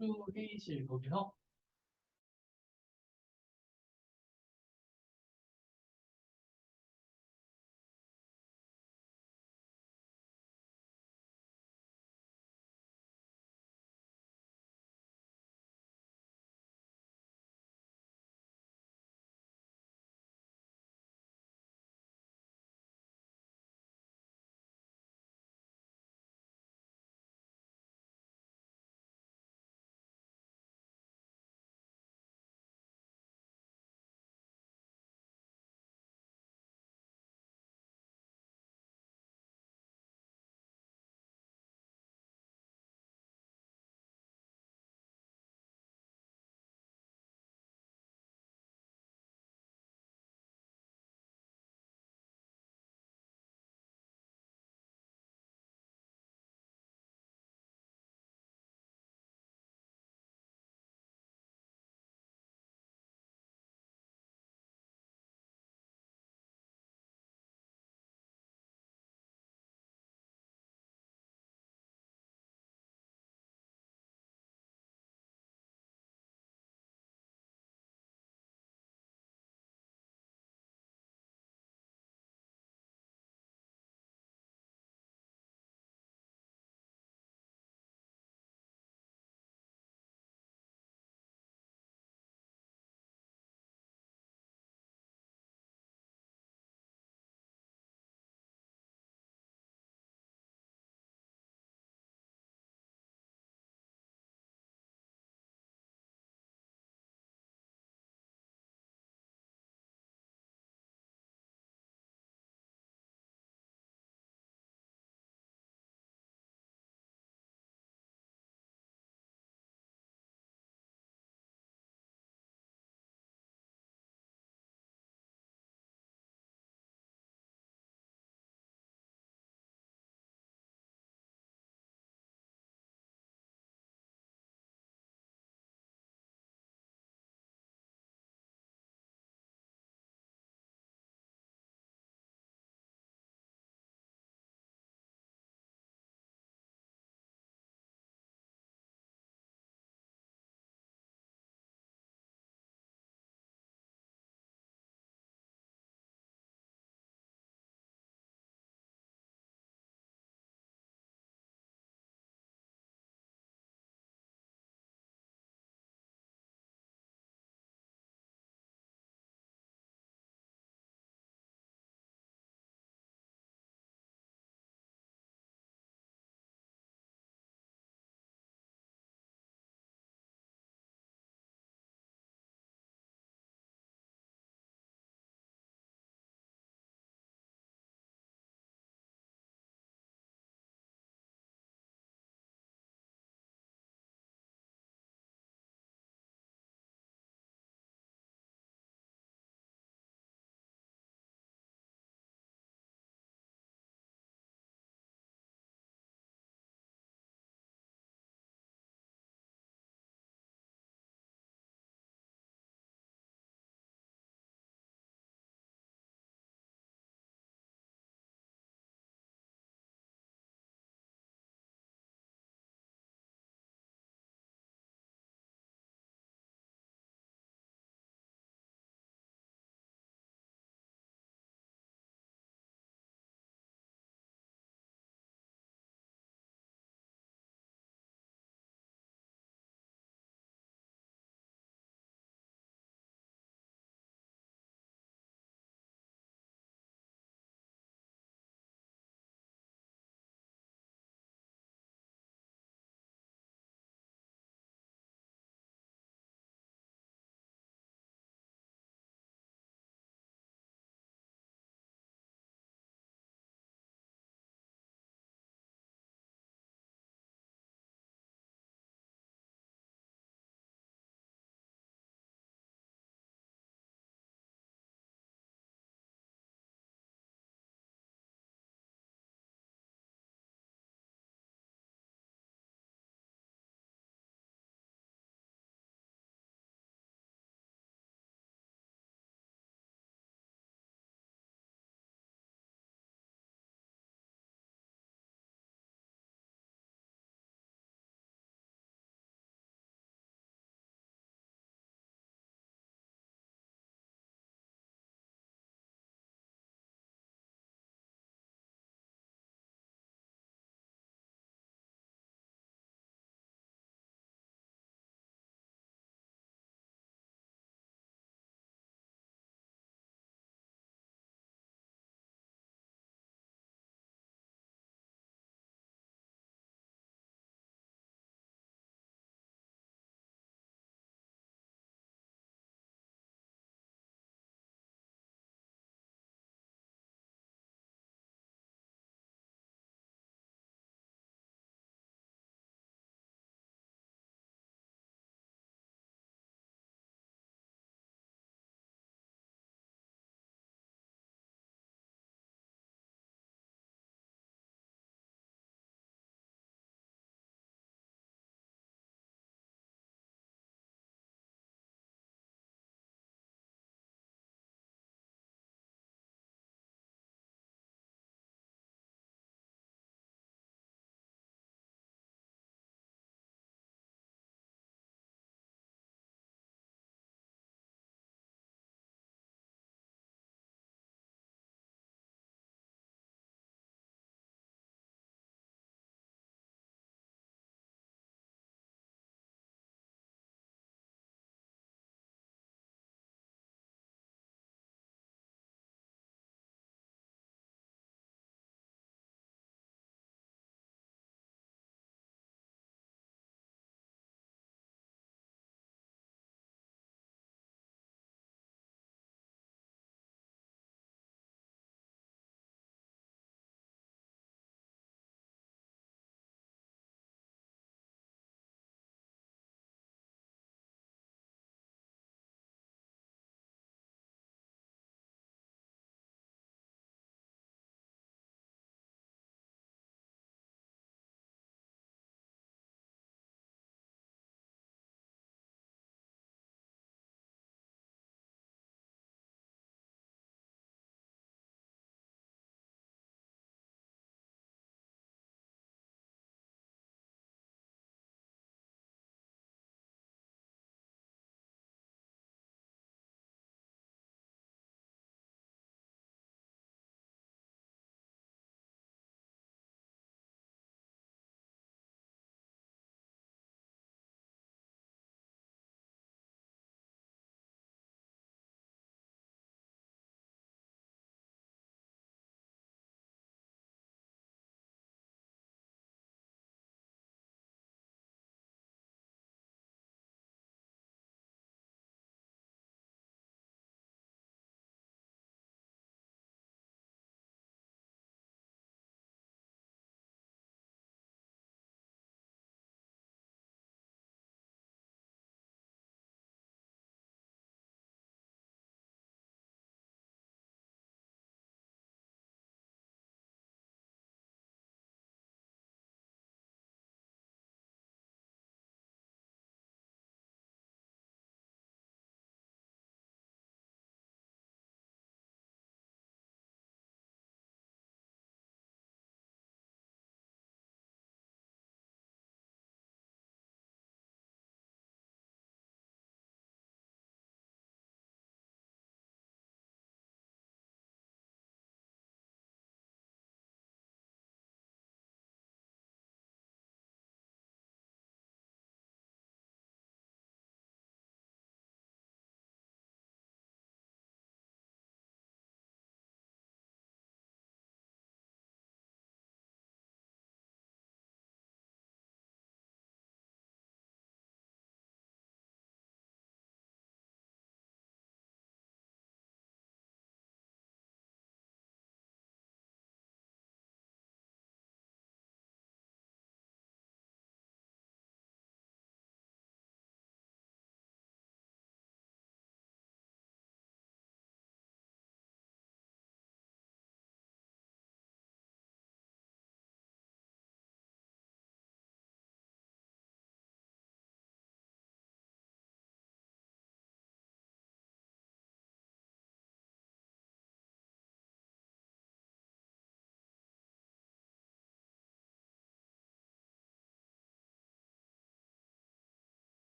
학교 회의실 거기서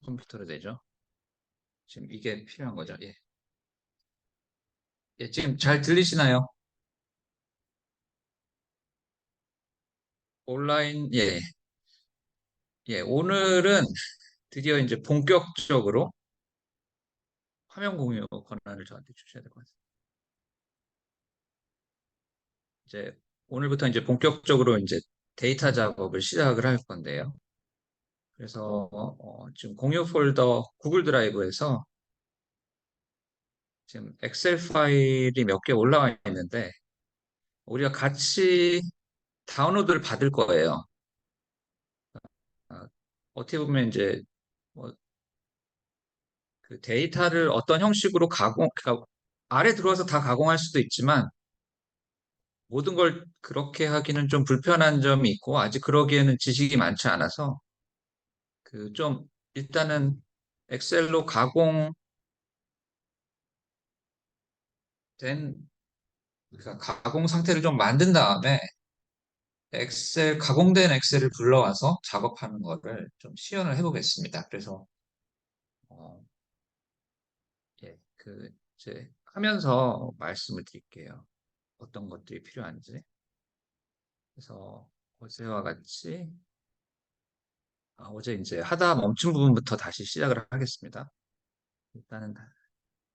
컴퓨터로 되죠. 지금 이게 필요한 거죠. 예. 예, 지금 잘 들리시나요? 온라인, 예. 예, 오늘은 드디어 이제 본격적으로 화면 공유 권한을 저한테 주셔야 될 것 같아요. 이제 오늘부터 이제 본격적으로 이제 데이터 작업을 시작을 할 건데요. 그래서 지금 공유 폴더 구글 드라이브에서 지금 엑셀 파일이 몇 개 올라와 있는데 우리가 같이 다운로드를 받을 거예요. 아, 어떻게 보면 이제 뭐 그 데이터를 어떤 형식으로 그러니까 아래 들어와서 다 가공할 수도 있지만 모든 걸 그렇게 하기는 좀 불편한 점이 있고 아직 그러기에는 지식이 많지 않아서 그 좀 일단은 엑셀로 가공된 그러니까 가공 상태를 좀 만든 다음에 가공된 엑셀을 불러와서 작업하는 거를 좀 시연을 해보겠습니다. 그래서 어, 예, 이제 하면서 말씀을 드릴게요. 어떤 것들이 필요한지. 그래서 어제와 같이 어제 이제 하다 멈춘 부분부터 다시 시작을 하겠습니다. 일단은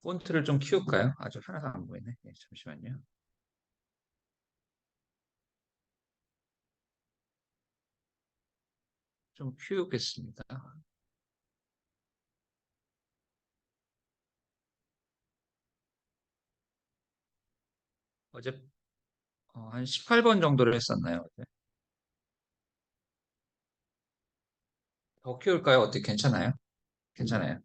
폰트를 좀 키울까요? 아주 하나도 안 보이네. 예, 잠시만요. 좀 키우겠습니다. 어제 한 18번 정도를 했었나요? 어제? 더 키울까요? 어떻게 괜찮아요? 괜찮아요.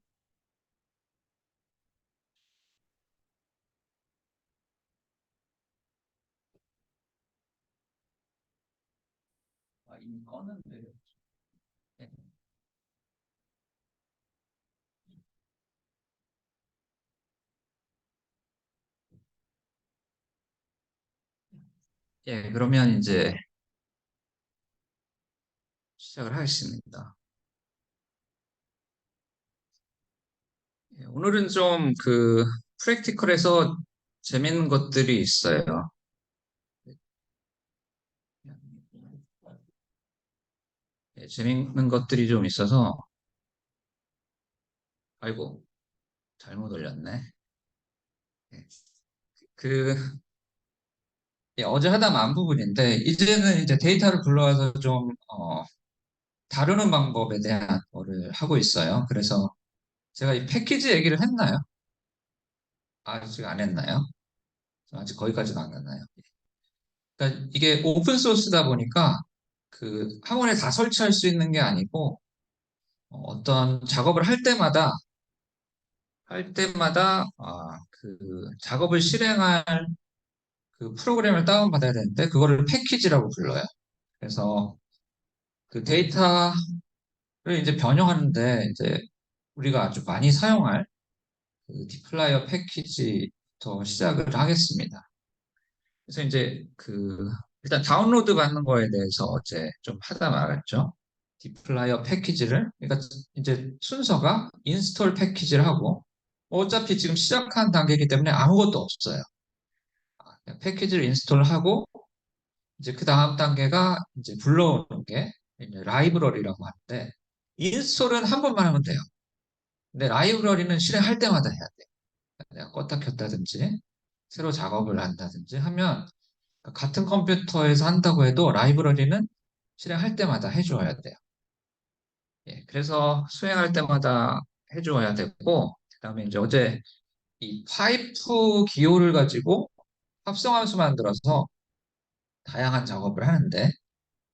이미 꺼는데. 예, 예, 그러면 이제 시작을 하겠습니다. 예, 오늘은 좀 프랙티컬에서 재밌는 것들이 있어요. 예, 재밌는 것들이 좀 있어서, 아이고, 잘못 올렸네. 예, 그, 예, 어제 하다 만 부분인데, 이제는 이제 데이터를 불러와서 좀, 다루는 방법에 대한 거를 하고 있어요. 그래서 제가 이 패키지 얘기를 했나요? 아직 안 했나요? 아직 거기까지는 안 갔나요? 그러니까 이게 오픈 소스다 보니까 그 학원에 다 설치할 수 있는 게 아니고 어떤 작업을 할 때마다 작업을 실행할 그 프로그램을 다운받아야 되는데 그거를 패키지라고 불러요. 그래서 그 데이터를 이제 변형하는데 이제 우리가 아주 많이 사용할 그 디플라이어 패키지부터 시작을 하겠습니다. 그래서 이제 일단 다운로드 받는 거에 대해서 어제 좀 하다 말았죠. 디플라이어 패키지를, 그러니까 이제 순서가 인스톨 패키지를 하고, 어차피 지금 시작한 단계이기 때문에 아무것도 없어요. 그냥 패키지를 인스톨하고, 이제 그 다음 단계가 이제 불러오는 게 이제 라이브러리라고 하는데, 인스톨은 한 번만 하면 돼요. 근데 라이브러리는 실행할 때마다 해야 돼요. 내가 껐다 켰다든지, 새로 작업을 한다든지 하면, 같은 컴퓨터에서 한다고 해도 라이브러리는 실행할 때마다 해줘야 돼요. 예, 그래서 수행할 때마다 해줘야 되고, 그다음에 이제 어제 이 파이프 기호를 가지고 합성함수 만들어서 다양한 작업을 하는데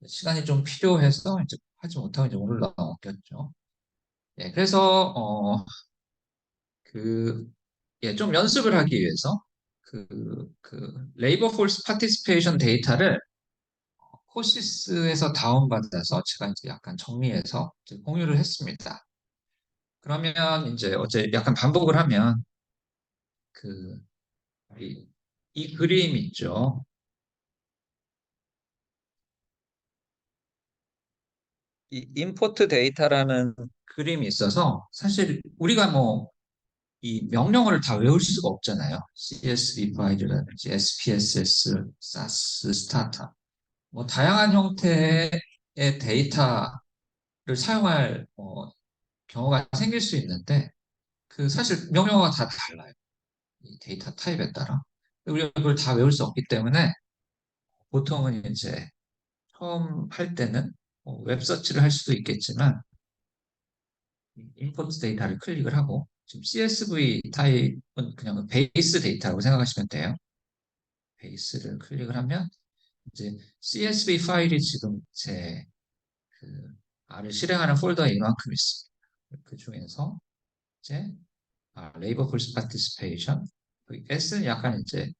시간이 좀 필요해서 이제 하지 못하고 이제 오늘 넘겼죠. 예, 그래서 그, 예, 좀 연습을 하기 위해서 레이버 폴스 파티시페이션 데이터를 코시스에서 다운받아서 제가 이제 약간 정리해서 이제 공유를 했습니다. 그러면 이제 어제 약간 반복을 하면 그, 이 그림 있죠. 이 임포트 데이터라는 그림이 있어서 사실 우리가 뭐 이 명령어를 다 외울 수가 없잖아요. CSV 파일이라든지 SPSS, SAS, 스타타 뭐 다양한 형태의 데이터를 사용할 경우가 생길 수 있는데 그 사실 명령어가 다 달라요. 이 데이터 타입에 따라. 우리가 그걸 다 외울 수 없기 때문에 보통은 이제 처음 할 때는 웹서치를 할 수도 있겠지만 임포트 데이터를 클릭을 하고 지금 CSV 타입은 그냥 베이스 데이터라고 생각하시면 돼요. 베이스를 클릭을 하면 이제 CSV 파일이 지금 제 그 R을 실행하는 폴더에 이만큼 있습니다. 그 중에서 이제 레이버 폴스 파티시페이션 S는 약간 이제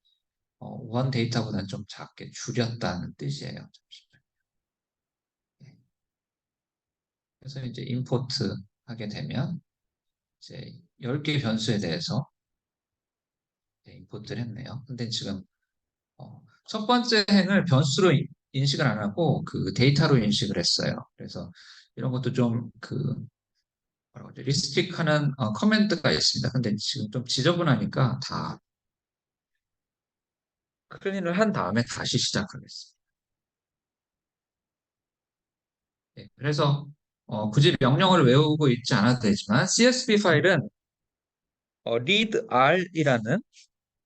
원 데이터보다는 좀 작게 줄였다는 뜻이에요. 잠시만요. 예. 그래서 이제 임포트 하게 되면 이제 10개 변수에 대해서 임포트를 했네요. 근데 지금 첫 번째 행을 변수로 인식을 안 하고 그 데이터로 인식을 했어요. 그래서 이런 것도 좀 그 뭐라고 하죠? 리스트릭하는 커맨드가 있습니다. 근데 지금 좀 지저분하니까 다 클린을 한 다음에 다시 시작하겠습니다. 네, 그래서 굳이 명령어를 외우고 있지 않아도 되지만 CSV 파일은 readr이라는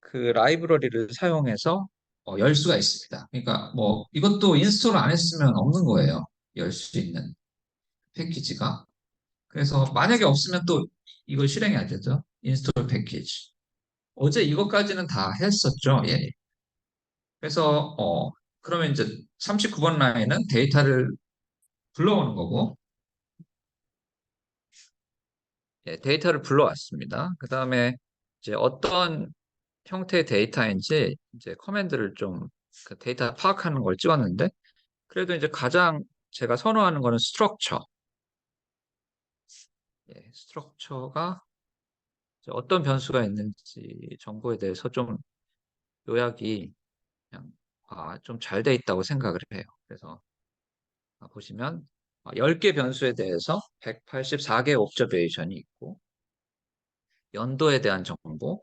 그 라이브러리를 사용해서 열 수가 있습니다. 그러니까 뭐 이것도 인스톨 안 했으면 없는 거예요. 열 수 있는 패키지가. 그래서 만약에 없으면 또 이걸 실행해야 되죠. 인스톨 패키지. 어제 이것까지는 다 했었죠. 예. 그래서 그러면 이제 39번 라인은 데이터를 불러오는 거고, 예, 데이터를 불러왔습니다. 그 다음에 이제 어떤 형태의 데이터인지 이제 커맨드를 좀 그 데이터 파악하는 걸 찍었는데, 그래도 이제 가장 제가 선호하는 거는 스트럭처. 예, 스트럭처가 어떤 변수가 있는지 정보에 대해서 좀 요약이 그냥 좀 잘 돼 있다고 생각을 해요. 그래서 보시면 10개 변수에 대해서 184개 옵저베이션이 있고 연도에 대한 정보,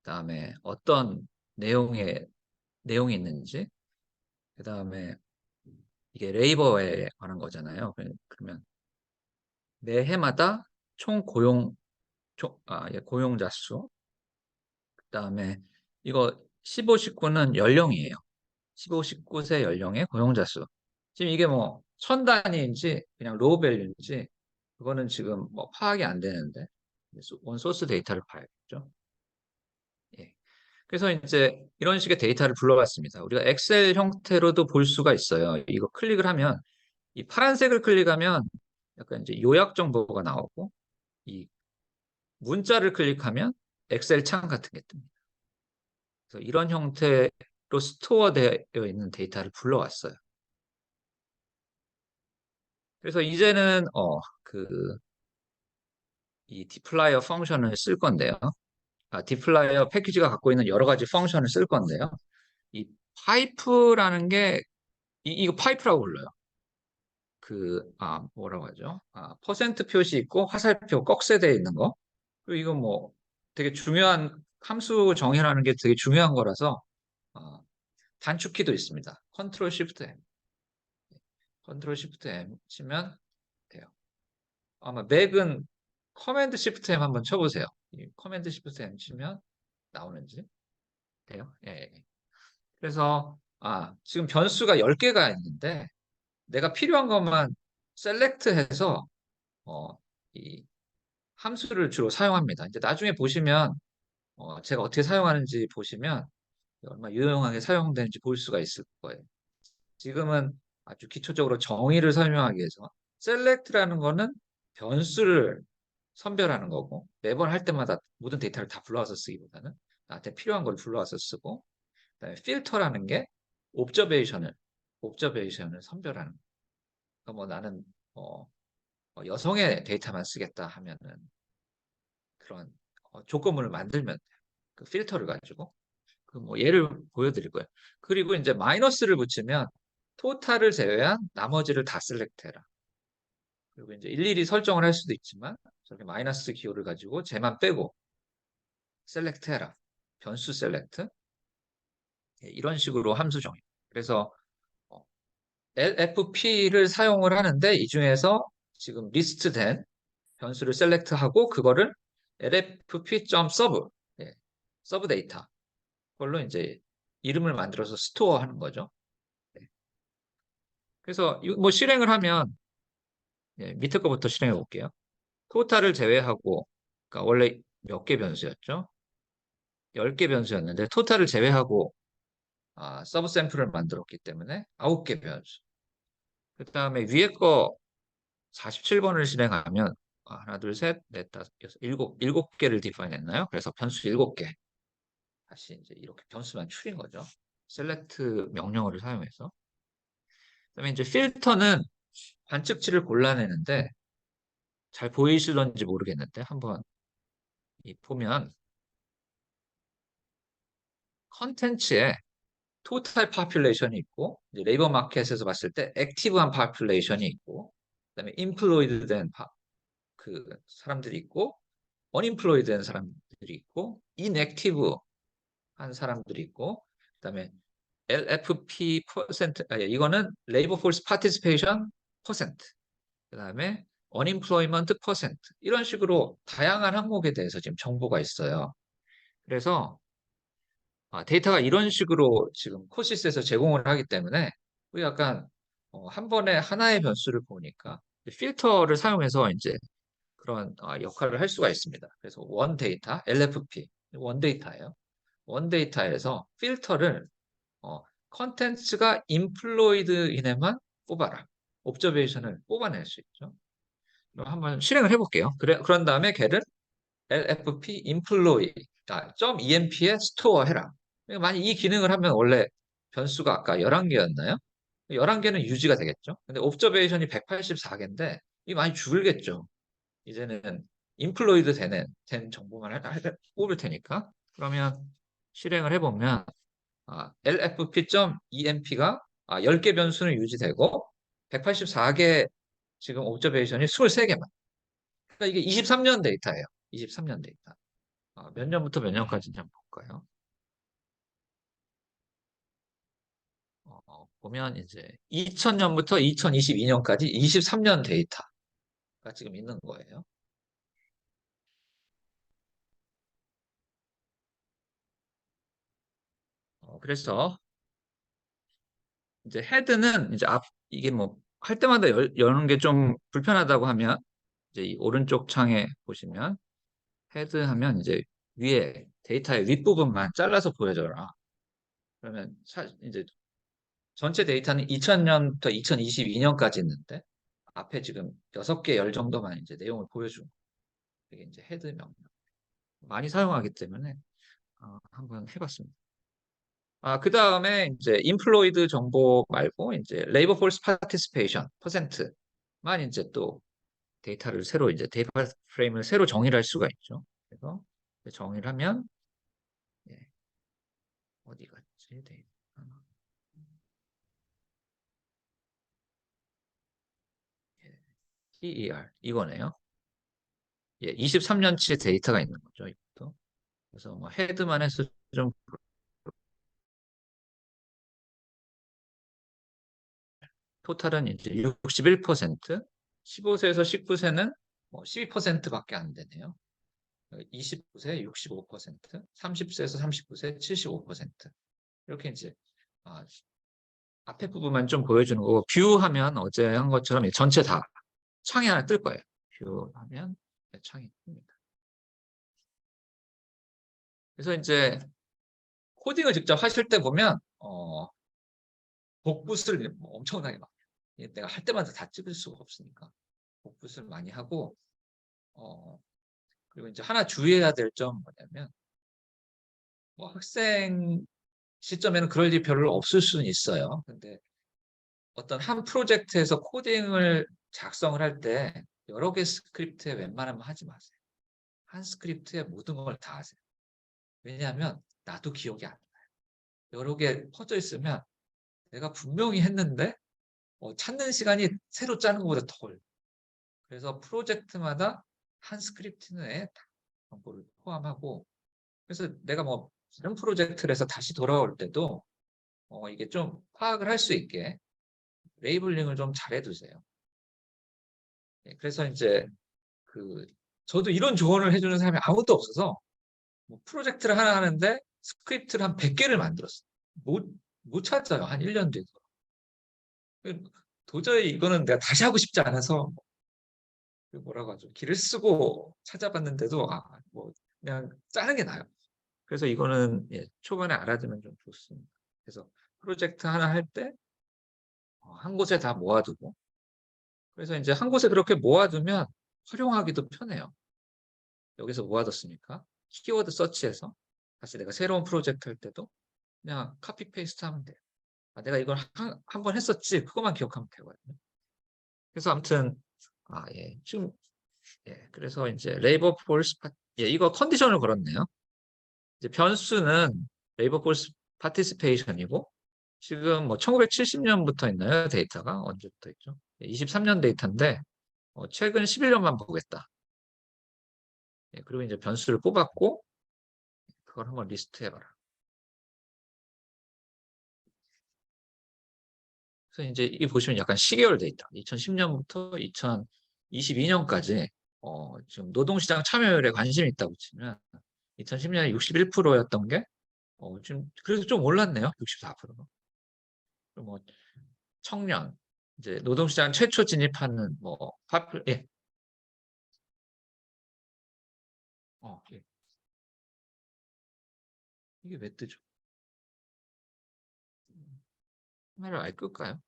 그다음에 어떤 내용이 있는지, 그다음에 이게 레이버에 관한 거잖아요. 그러면 매 해마다 총 예, 고용자 수, 그다음에 이거 15, 19는 연령이에요. 15, 19세 연령의 고용자 수. 지금 이게 뭐 천 단위인지 그냥 로우 밸류인지 그거는 지금 뭐 파악이 안 되는데 원소스 데이터를 봐야겠죠. 예. 그래서 이제 이런 식의 데이터를 불러왔습니다. 우리가 엑셀 형태로도 볼 수가 있어요. 이거 클릭을 하면 이 파란색을 클릭하면 약간 이제 요약 정보가 나오고 이 문자를 클릭하면 엑셀 창 같은 게 뜹니다. 그래서 이런 형태로 스토어되어 있는 데이터를 불러왔어요. 그래서 이제는 이 디플라이어 펑션을 쓸 건데요. 디플라이어 패키지가 갖고 있는 여러 가지 펑션을 쓸 건데요. 이 파이프라는 게 이거 파이프라고 불러요. 뭐라고 하죠? 퍼센트 표시 있고 화살표 꺽쇠되어 있는 거. 그리고 이거 뭐 되게 중요한 함수 정의라는 게 되게 중요한 거라서 아, 단축키도 있습니다. 컨트롤 시프트 M. 컨트롤 시프트 M 치면 돼요. 아마 맥은 커맨드 시프트 M 한번 쳐보세요. 커맨드 시프트 M 치면 나오는지 돼요. 예. 예. 그래서 지금 변수가 10개가 있는데 내가 필요한 것만 셀렉트해서 어, 이 함수를 주로 사용합니다. 이제 나중에 보시면 제가 어떻게 사용하는지 보시면 얼마나 유용하게 사용되는지 볼 수가 있을 거예요. 지금은 아주 기초적으로 정의를 설명하기 위해서 select라는 거는 변수를 선별하는 거고 매번 할 때마다 모든 데이터를 다 불러와서 쓰기보다는 나한테 필요한 걸 불러와서 쓰고 그다음에 filter라는 게 옵저베이션을 선별하는 거. 그러니까 뭐 나는 어, 여성의 데이터만 쓰겠다 하면은 그런 조건문을 만들면 돼요. 그 필터를 가지고 그 뭐 예를 보여드릴 거예요. 그리고 이제 마이너스를 붙이면 토탈을 제외한 나머지를 다 셀렉트해라. 그리고 이제 일일이 설정을 할 수도 있지만 저렇게 마이너스 기호를 가지고 쟤만 빼고 셀렉트 해라. 변수 셀렉트. 이런 식으로 함수 정의. 그래서 LFP를 사용을 하는데 이 중에서 지금 리스트된 변수를 셀렉트하고 그거를 lfp.sub, 서브 데이터 그걸로 이제 이름을 만들어서 스토어 하는 거죠. 네. 그래서 뭐 실행을 하면 밑에 거부터 실행해 볼게요. 토탈을 제외하고 그러니까 원래 몇 개 변수였죠? 10개 변수였는데 토탈을 제외하고 서브 샘플을 만들었기 때문에 9개 변수. 그 다음에 위에 거 47번을 실행하면 하나, 둘, 셋, 넷, 다섯, 여섯, 일곱 개를 디파인 했나요? 그래서 변수 7개. 다시 이제 이렇게 변수만 추린 거죠. 셀렉트 명령어를 사용해서. 그다음에 이제 필터는 관측치를 골라내는데 잘 보이시던지 모르겠는데 한번 보면 컨텐츠에 토탈 파퓰레이션이 있고 네이버 마켓에서 봤을 때 액티브한 파퓰레이션이 있고 그다음에 인플로이드 된 그 사람들이 있고 언인플로이드 된 사람들이 있고 인액티브 한 사람들이 있고 그다음에 LFP 퍼센트 이거는 레이버 포스 파티시페이션 퍼센트 그다음에 unemployment 퍼센트 이런 식으로 다양한 항목에 대해서 지금 정보가 있어요. 그래서 데이터가 이런 식으로 지금 코시스에서 제공을 하기 때문에 우리 약간 한 번에 하나의 변수를 보니까 필터를 사용해서 이제 그런 역할을 할 수가 있습니다. 그래서 원 데이터, LFP, 원 데이터예요. 원 데이터에서 필터를 컨텐츠가 인플로이드인에만 뽑아라. 옵저베이션을 뽑아낼 수 있죠. 그럼 한번 실행을 해볼게요. 그런 다음에 걔를 LFP employee, .emp에 스토어 해라. 만약 이 기능을 하면 원래 변수가 아까 11개였나요? 11개는 유지가 되겠죠. 근데 옵저베이션이 184개인데 이 많이 줄겠죠. 이제는 인플로이드 된 정보만 뽑을 테니까. 그러면 실행을 해보면 LFP.emp가 10개 변수는 유지되고 184개 지금 옵저베이션이 23개만. 그러니까 이게 23년 데이터예요. 23년 데이터. 몇 년부터 몇 년까지인지 한번 볼까요? 보면 이제 2000년부터 2022년까지 23년 데이터가 지금 있는 거예요. 그래서 이제 헤드는 이제 이게 뭐 할 때마다 여는 게 좀 불편하다고 하면 이제 이 오른쪽 창에 보시면 헤드 하면 이제 위에 데이터의 윗부분만 잘라서 보여줘라. 그러면 이제 전체 데이터는 2000년부터 2022년까지 있는데 앞에 지금 6개 열 정도만 이제 내용을 보여주고 이게 이제 헤드 명령 많이 사용하기 때문에 한번 해봤습니다. 그 다음에 이제 인플로이드 정보 말고 이제 레이버 폴스 파티시페이션 퍼센트만 이제 또 데이터를 새로 이제 데이터 프레임을 새로 정의를 할 수가 있죠. 그래서 정의를 하면 예, 어디 갔지 데이터 TER 이거네요. 예, 23년치 데이터가 있는 거죠. 이것도. 그래서 뭐 헤드만 해서 좀 토탈은 이제 61%, 15세에서 19세는 뭐 12%밖에 안 되네요. 29세 65%, 30세에서 39세 75%. 이렇게 이제 앞에 부분만 좀 보여주는 거고 뷰 하면 어제 한 것처럼 전체 다 창이 하나 뜰 거예요. 뷰 하면 창이 뜹니다. 그래서 이제 코딩을 직접 하실 때 보면 복붙을 엄청나게 막 내가 할 때마다 다 찍을 수가 없으니까 복붙을 많이 하고 그리고 이제 하나 주의해야 될 점 뭐냐면 뭐 학생 시점에는 그럴 일 별로 없을 수는 있어요. 근데 어떤 한 프로젝트에서 코딩을 작성을 할 때 여러 개 스크립트에 웬만하면 하지 마세요. 한 스크립트에 모든 걸 다 하세요. 왜냐하면 나도 기억이 안 나요. 여러 개 퍼져 있으면 내가 분명히 했는데 찾는 시간이 새로 짜는 것보다 더 걸려요. 그래서 프로젝트마다 한 스크립트 내에 다 정보를 포함하고, 그래서 내가 뭐 다른 프로젝트를 해서 다시 돌아올 때도 이게 좀 파악을 할 수 있게 레이블링을 좀 잘 해두세요. 예, 그래서 이제 그 저도 이런 조언을 해주는 사람이 아무도 없어서 뭐 프로젝트를 하나 하는데 스크립트를 한 100개를 만들었어요. 못 찾아요. 한 1년 뒤에. 도저히 이거는 내가 다시 하고 싶지 않아서 뭐라고 하죠? 길을 쓰고 찾아봤는데도 뭐 그냥 짜는 게 나아요. 그래서 이거는 초반에 알아두면 좀 좋습니다. 그래서 프로젝트 하나 할 때 한 곳에 다 모아두고, 그래서 이제 한 곳에 그렇게 모아두면 활용하기도 편해요. 여기서 모아뒀으니까 키워드 서치해서 다시 내가 새로운 프로젝트 할 때도 그냥 카피 페이스트 하면 돼요. 내가 이걸 한 번 했었지, 그것만 기억하면 되거든요. 그래서 아무튼 지금 그래서 이제 레이버 폴스 이거 컨디션을 걸었네요. 이제 변수는 레이버 폴스 파티시페이션이고, 지금 뭐 1970년부터 있나요? 데이터가 언제부터 있죠? 23년 데이터인데 최근 11년만 보겠다. 그리고 이제 변수를 뽑았고 그걸 한번 리스트 해봐라. 그래서 이제 이 보시면 약간 시계열 데이터 2010년부터 2022년까지 지금 노동시장 참여율에 관심이 있다고 치면 2010년에 61%였던 게 지금 그래도 좀 올랐네요. 64%로. 뭐 청년 이제 노동시장 최초 진입하는 뭐 예. 예. 이게 왜 뜨죠? 카메라 아예 끌까요?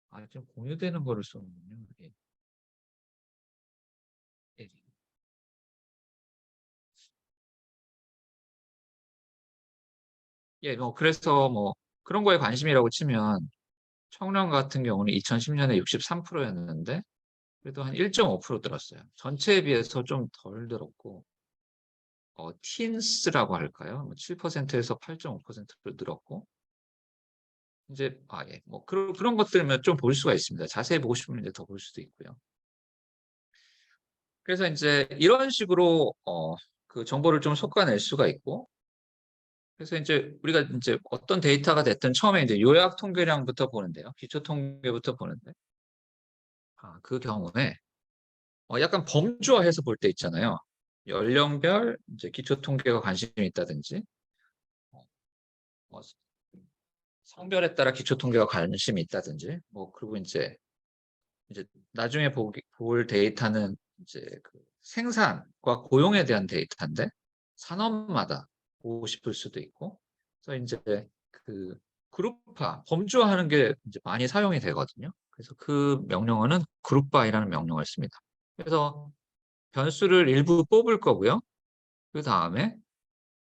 아, 지금 공유되는 거를 쓰는군요. 예. 예. 뭐 그래서 뭐 그런 거에 관심이라고 치면 청년 같은 경우는 2010년에 63%였는데 그래도 한 1.5% 늘었어요. 전체에 비해서 좀 덜 늘었고 틴스라고 할까요? 7%에서 8.5%로 늘었고 이제 뭐 그런 것들은 좀 볼 수가 있습니다. 자세히 보고 싶으면 이제 더 볼 수도 있고요. 그래서 이제 이런 식으로 그 정보를 좀 솎아낼 수가 있고, 그래서 이제 우리가 이제 어떤 데이터가 됐든 처음에 이제 요약 통계량부터 보는데요. 기초 통계부터 보는데 그 경우에 약간 범주화해서 볼 때 있잖아요. 연령별 이제 기초 통계가 관심이 있다든지 어, 뭐 성별에 따라 기초 통계가 관심이 있다든지 뭐 그리고 이제 나중에 볼 데이터는 이제 그 생산과 고용에 대한 데이터인데 산업마다 보고 싶을 수도 있고, 그래서 이제 그 그룹화, 범주화하는 게 이제 많이 사용이 되거든요. 그래서 그 명령어는 그룹바이라는 명령어를 씁니다. 그래서 변수를 일부 뽑을 거고요. 그 다음에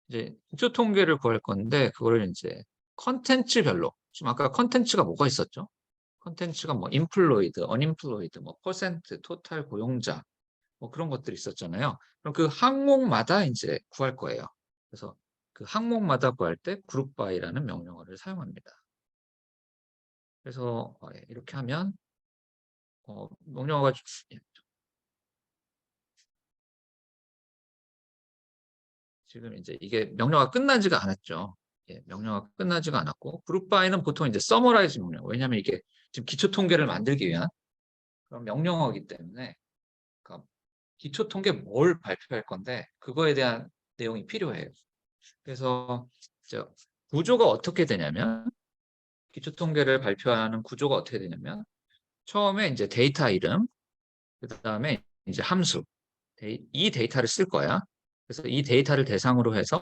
이제 기초 통계를 구할 건데 그거를 이제 컨텐츠별로, 지금 아까 컨텐츠가 뭐가 있었죠? 컨텐츠가 뭐 인플로이드, 어인플로이드, 뭐 퍼센트, 토탈 고용자 뭐 그런 것들이 있었잖아요. 그럼 그 항목마다 이제 구할 거예요. 그래서 그 항목마다 구할 때 그룹 바이라는 명령어를 사용합니다. 그래서 이렇게 하면 명령어가 지금 이제 이게 명령어가 끝나지가 않았죠. 명령어가 끝나지가 않았고 그룹 바이는 보통 이제 서머라이즈 명령. 왜냐하면 이게 지금 기초 통계를 만들기 위한 그런 명령어이기 때문에 그러니까 기초 통계 뭘 발표할 건데 그거에 대한 내용이 필요해요. 그래서 구조가 어떻게 되냐면 기초 통계를 발표하는 구조가 어떻게 되냐면 처음에 이제 데이터 이름, 그다음에 이제 함수, 이 데이터를 쓸 거야. 그래서 이 데이터를 대상으로 해서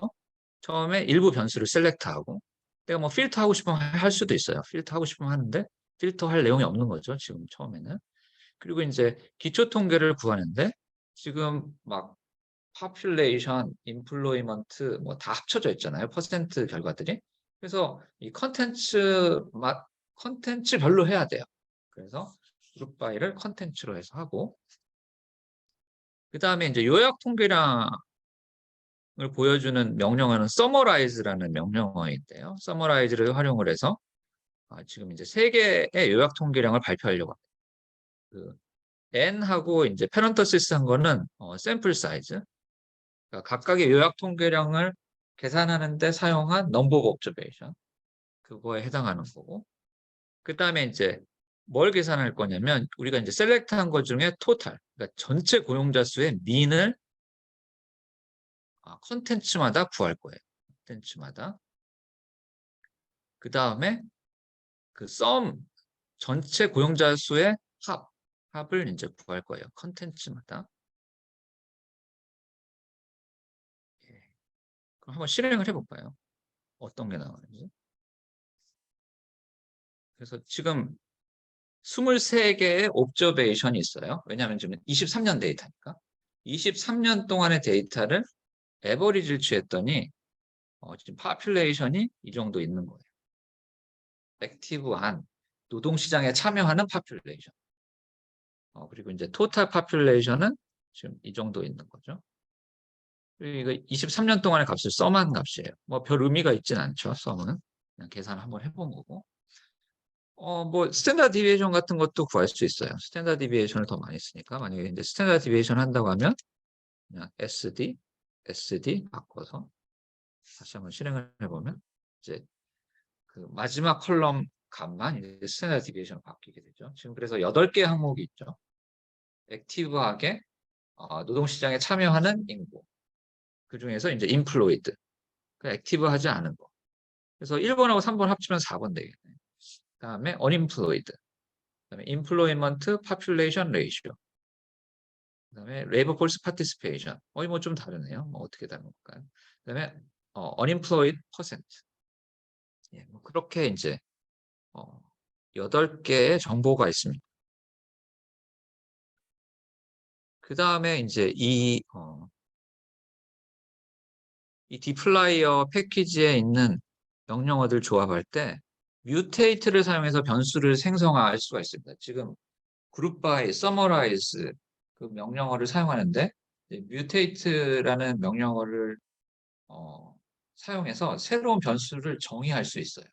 처음에 일부 변수를 셀렉트하고 내가 뭐 필터 하고 싶으면 할 수도 있어요. 필터 하고 싶으면 하는데 필터 할 내용이 없는 거죠. 지금 처음에는. 그리고 이제 기초 통계를 구하는데 지금 막 population, employment 뭐 다 합쳐져 있잖아요. 퍼센트 결과들이. 그래서 이 컨텐츠별로 해야 돼요. 그래서 그룹 바이를 컨텐츠로 해서 하고 그 다음에 이제 요약 통계량은 보여주는 명령어는 summarize라는 명령어인데요. summarize를 활용을 해서 지금 이제 세 개의 요약 통계량을 발표하려고 합니다. 그 n하고 이제 페런터시스 한 거는 샘플 사이즈, 그러니까 각각의 요약 통계량을 계산하는데 사용한 넘버 오브 옵저베이션, 그거에 해당하는 거고, 그 다음에 이제 뭘 계산할 거냐면 우리가 이제 셀렉트한 것 중에 토탈, 그러니까 전체 고용자 수의 민을 컨텐츠마다 구할 거예요. 컨텐츠마다. 그 다음에 그 전체 고용자 수의 합을 이제 구할 거예요. 컨텐츠마다. 예. 그럼 한번 실행을 해볼까요? 어떤 게 나오는지. 그래서 지금 23개의 옵저베이션이 있어요. 왜냐하면 지금 23년 데이터니까. 23년 동안의 데이터를 에버리지를 취했더니 지금 파퓰레이션이 이 정도 있는 거예요. 액티브한 노동시장에 참여하는 파퓰레이션. 그리고 이제 토탈 파퓰레이션은 지금 이 정도 있는 거죠. 이거 23년 동안의 값을 썸한 값이에요. 뭐 별 의미가 있진 않죠. 썸은 그냥 계산을 한번 해본 거고. 뭐 스탠다드 디비에이션 같은 것도 구할 수 있어요. 스탠다드 디비에이션을 더 많이 쓰니까 만약에 이제 스탠다드 디비에이션 한다고 하면 그냥 SD 바꿔서 다시 한번 실행을 해보면 이제 그 마지막 컬럼 값만 이제 스탠다드 디비에이션으로 바뀌게 되죠. 지금 그래서 8개 항목이 있죠. 액티브하게 노동시장에 참여하는 인구. 그 중에서 이제 인플로이드, 그 액티브하지 않은 거. 그래서 1번하고 3번 합치면 4번 되겠네요. 그다음에 unemployed, 그다음에 employment population ratio, 그다음에 labor force participation. 뭐 좀 다르네요. 뭐 어떻게 다른 걸까요? 그다음에 unemployed percent. 예, 뭐 그렇게 이제 8개의 정보가 있습니다. 그 다음에 이제 이 디플라이어 패키지에 있는 명령어들 조합할 때 뮤테이트를 사용해서 변수를 생성할 수가 있습니다. 지금 그룹 바이, summarize 그 명령어를 사용하는데 뮤테이트라는 명령어를 사용해서 새로운 변수를 정의할 수 있어요.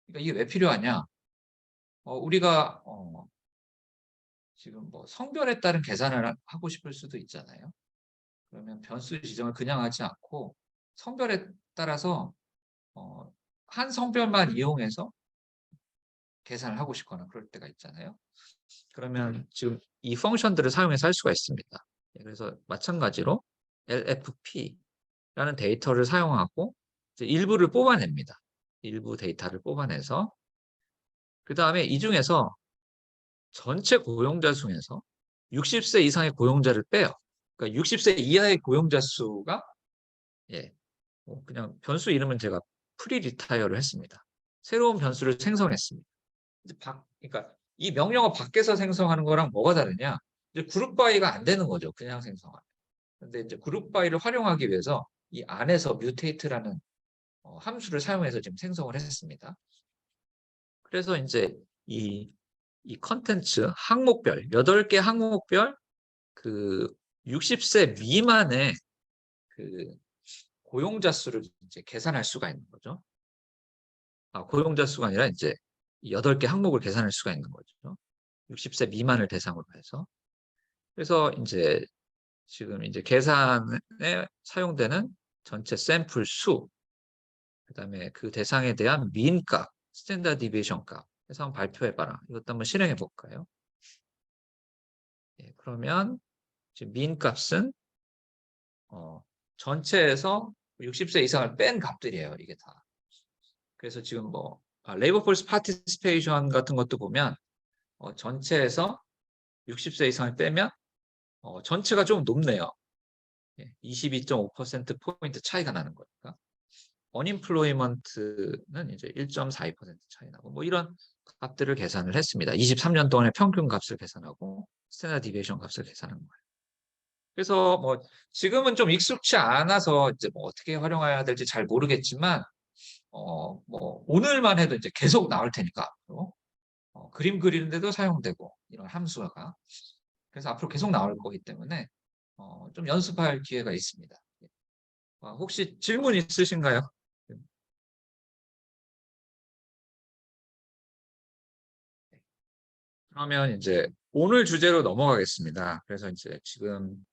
그러니까 이게 왜 필요하냐? 우리가 지금 뭐 성별에 따른 계산을 하고 싶을 수도 있잖아요. 그러면 변수 지정을 그냥 하지 않고 성별에 따라서 한 성별만 이용해서 계산을 하고 싶거나 그럴 때가 있잖아요. 그러면 지금 이 펑션들을 사용해서 할 수가 있습니다. 그래서 마찬가지로 LFP라는 데이터를 사용하고 일부를 뽑아냅니다. 일부 데이터를 뽑아내서 그 다음에 이 중에서 전체 고용자 중에서 60세 이상의 고용자를 빼요. 그러니까 60세 이하의 고용자 수가 그냥 변수 이름은 제가 프리 리타이어를 했습니다. 새로운 변수를 생성했습니다. 그러니까 이 명령어 밖에서 생성하는 거랑 뭐가 다르냐? 이제 그룹 바이가 안 되는 거죠. 그냥 생성하면. 근데 이제 그룹 바이를 활용하기 위해서 이 안에서 뮤테이트라는 함수를 사용해서 지금 생성을 했습니다. 그래서 이제 이 컨텐츠 항목별 8개 항목별 그 60세 미만의 그 고용자 수를 이제 계산할 수가 있는 거죠. 고용자 수가 아니라 이제 8개 항목을 계산할 수가 있는 거죠. 60세 미만을 대상으로 해서. 그래서 이제 지금 이제 계산에 사용되는 전체 샘플 수, 그다음에 그 대상에 대한 민 값, 스탠다드 디비에이션 값 해서 한번 발표해봐라. 이것도 한번 실행해 볼까요? 그러면 지금 민 값은 전체에서 60세 이상을 뺀 값들이에요. 이게 다. 그래서 지금 뭐 레이버 폴스 파티시페이션 같은 것도 보면 전체에서 60세 이상을 빼면 전체가 좀 높네요. 22.5%포인트 차이가 나는 거니까. 언임플로이먼트는 이제 1.42% 차이 나고 뭐 이런 값들을 계산을 했습니다. 23년 동안의 평균 값을 계산하고 스탠다드 디비에이션 값을 계산한 거예요. 그래서 뭐 지금은 좀 익숙치 않아서 이제 뭐 어떻게 활용해야 될지 잘 모르겠지만 뭐 오늘만 해도 이제 계속 나올 테니까 그림 그리는데도 사용되고 이런 함수가 그래서 앞으로 계속 나올 거기 때문에 좀 연습할 기회가 있습니다. 혹시 질문 있으신가요? 그러면 이제 오늘 주제로 넘어가겠습니다. 그래서 이제 지금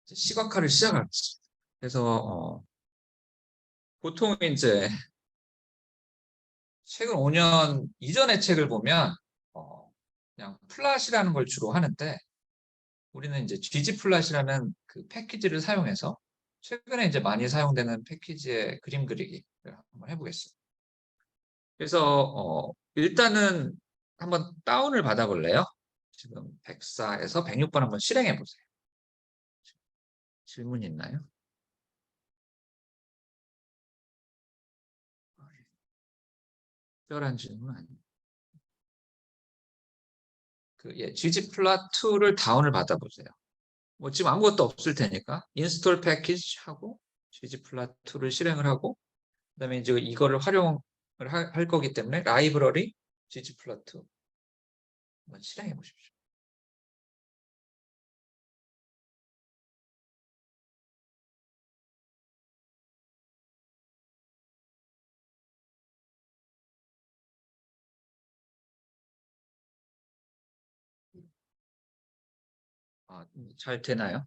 시각화를 시작하겠습니다. 그래서 보통 이제 최근 5년 이전의 책을 보면 그냥 플랫이라는 걸 주로 하는데 우리는 이제 GG 플랫이라는 그 패키지를 사용해서 최근에 이제 많이 사용되는 패키지의 그림 그리기를 한번 해보겠습니다. 그래서 일단은 한번 다운을 받아볼래요? 지금 104에서 106번 한번 실행해 보세요. 질문 있나요? 특별한 질문 아니에요. GG 플랫 2를 다운을 받아보세요. 뭐 지금 아무것도 없을 테니까 인스톨 패키지 하고 GG 플랫 2를 실행을 하고 그다음에 이제 이거를 활용을 할 거기 때문에 라이브러리 GG 플랫 2 한번 실행해 보십시오. 잘 되나요?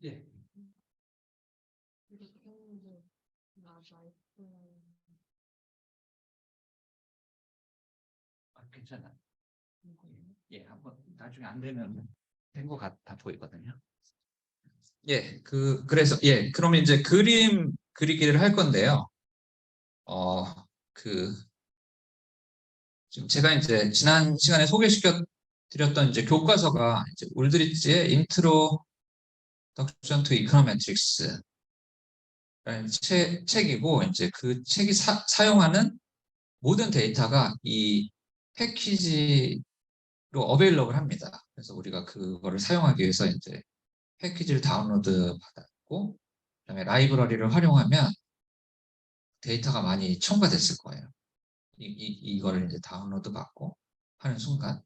예. 괜찮아요. 예, 한번 나중에 안 되면 된 것 같아 보이거든요. 그래서 그러면 이제 그림 그리기를 할 건데요. 어, 그 지금 제가 이제 지난 시간에 소개시켜 드렸던 이제 교과서가 이제 울드리치의 Introduction to Econometrics라는 책이고 이제 그 책이 사용하는 모든 데이터가 이 패키지로 어베일러블 합니다. 그래서 우리가 그거를 사용하기 위해서 이제 패키지를 다운로드 받았고 그다음에 라이브러리를 활용하면 데이터가 많이 첨가됐을 거예요. 이거를 이제 다운로드 받고 하는 순간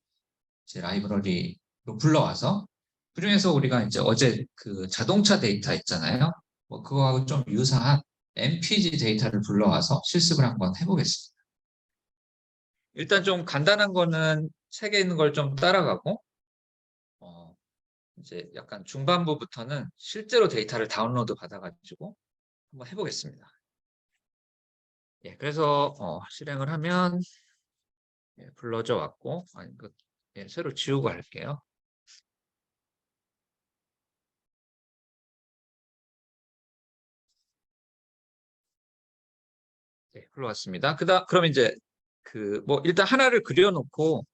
이제 라이브러리로 불러와서 그중에서 우리가 이제 어제 그 자동차 데이터 있잖아요. 뭐 그거하고 좀 유사한 MPG 데이터를 불러와서 실습을 한번 해보겠습니다. 일단 좀 간단한 거는 책에 있는 걸 좀 따라가고 어, 이제 약간 중반부부터는 실제로 데이터를 다운로드 받아가지고 한번 해보겠습니다. 그래서 실행을 하면 불러져 왔고 새로 지우고 할게요. 불러왔습니다. 그럼 이제 뭐 일단 하나를 그려놓고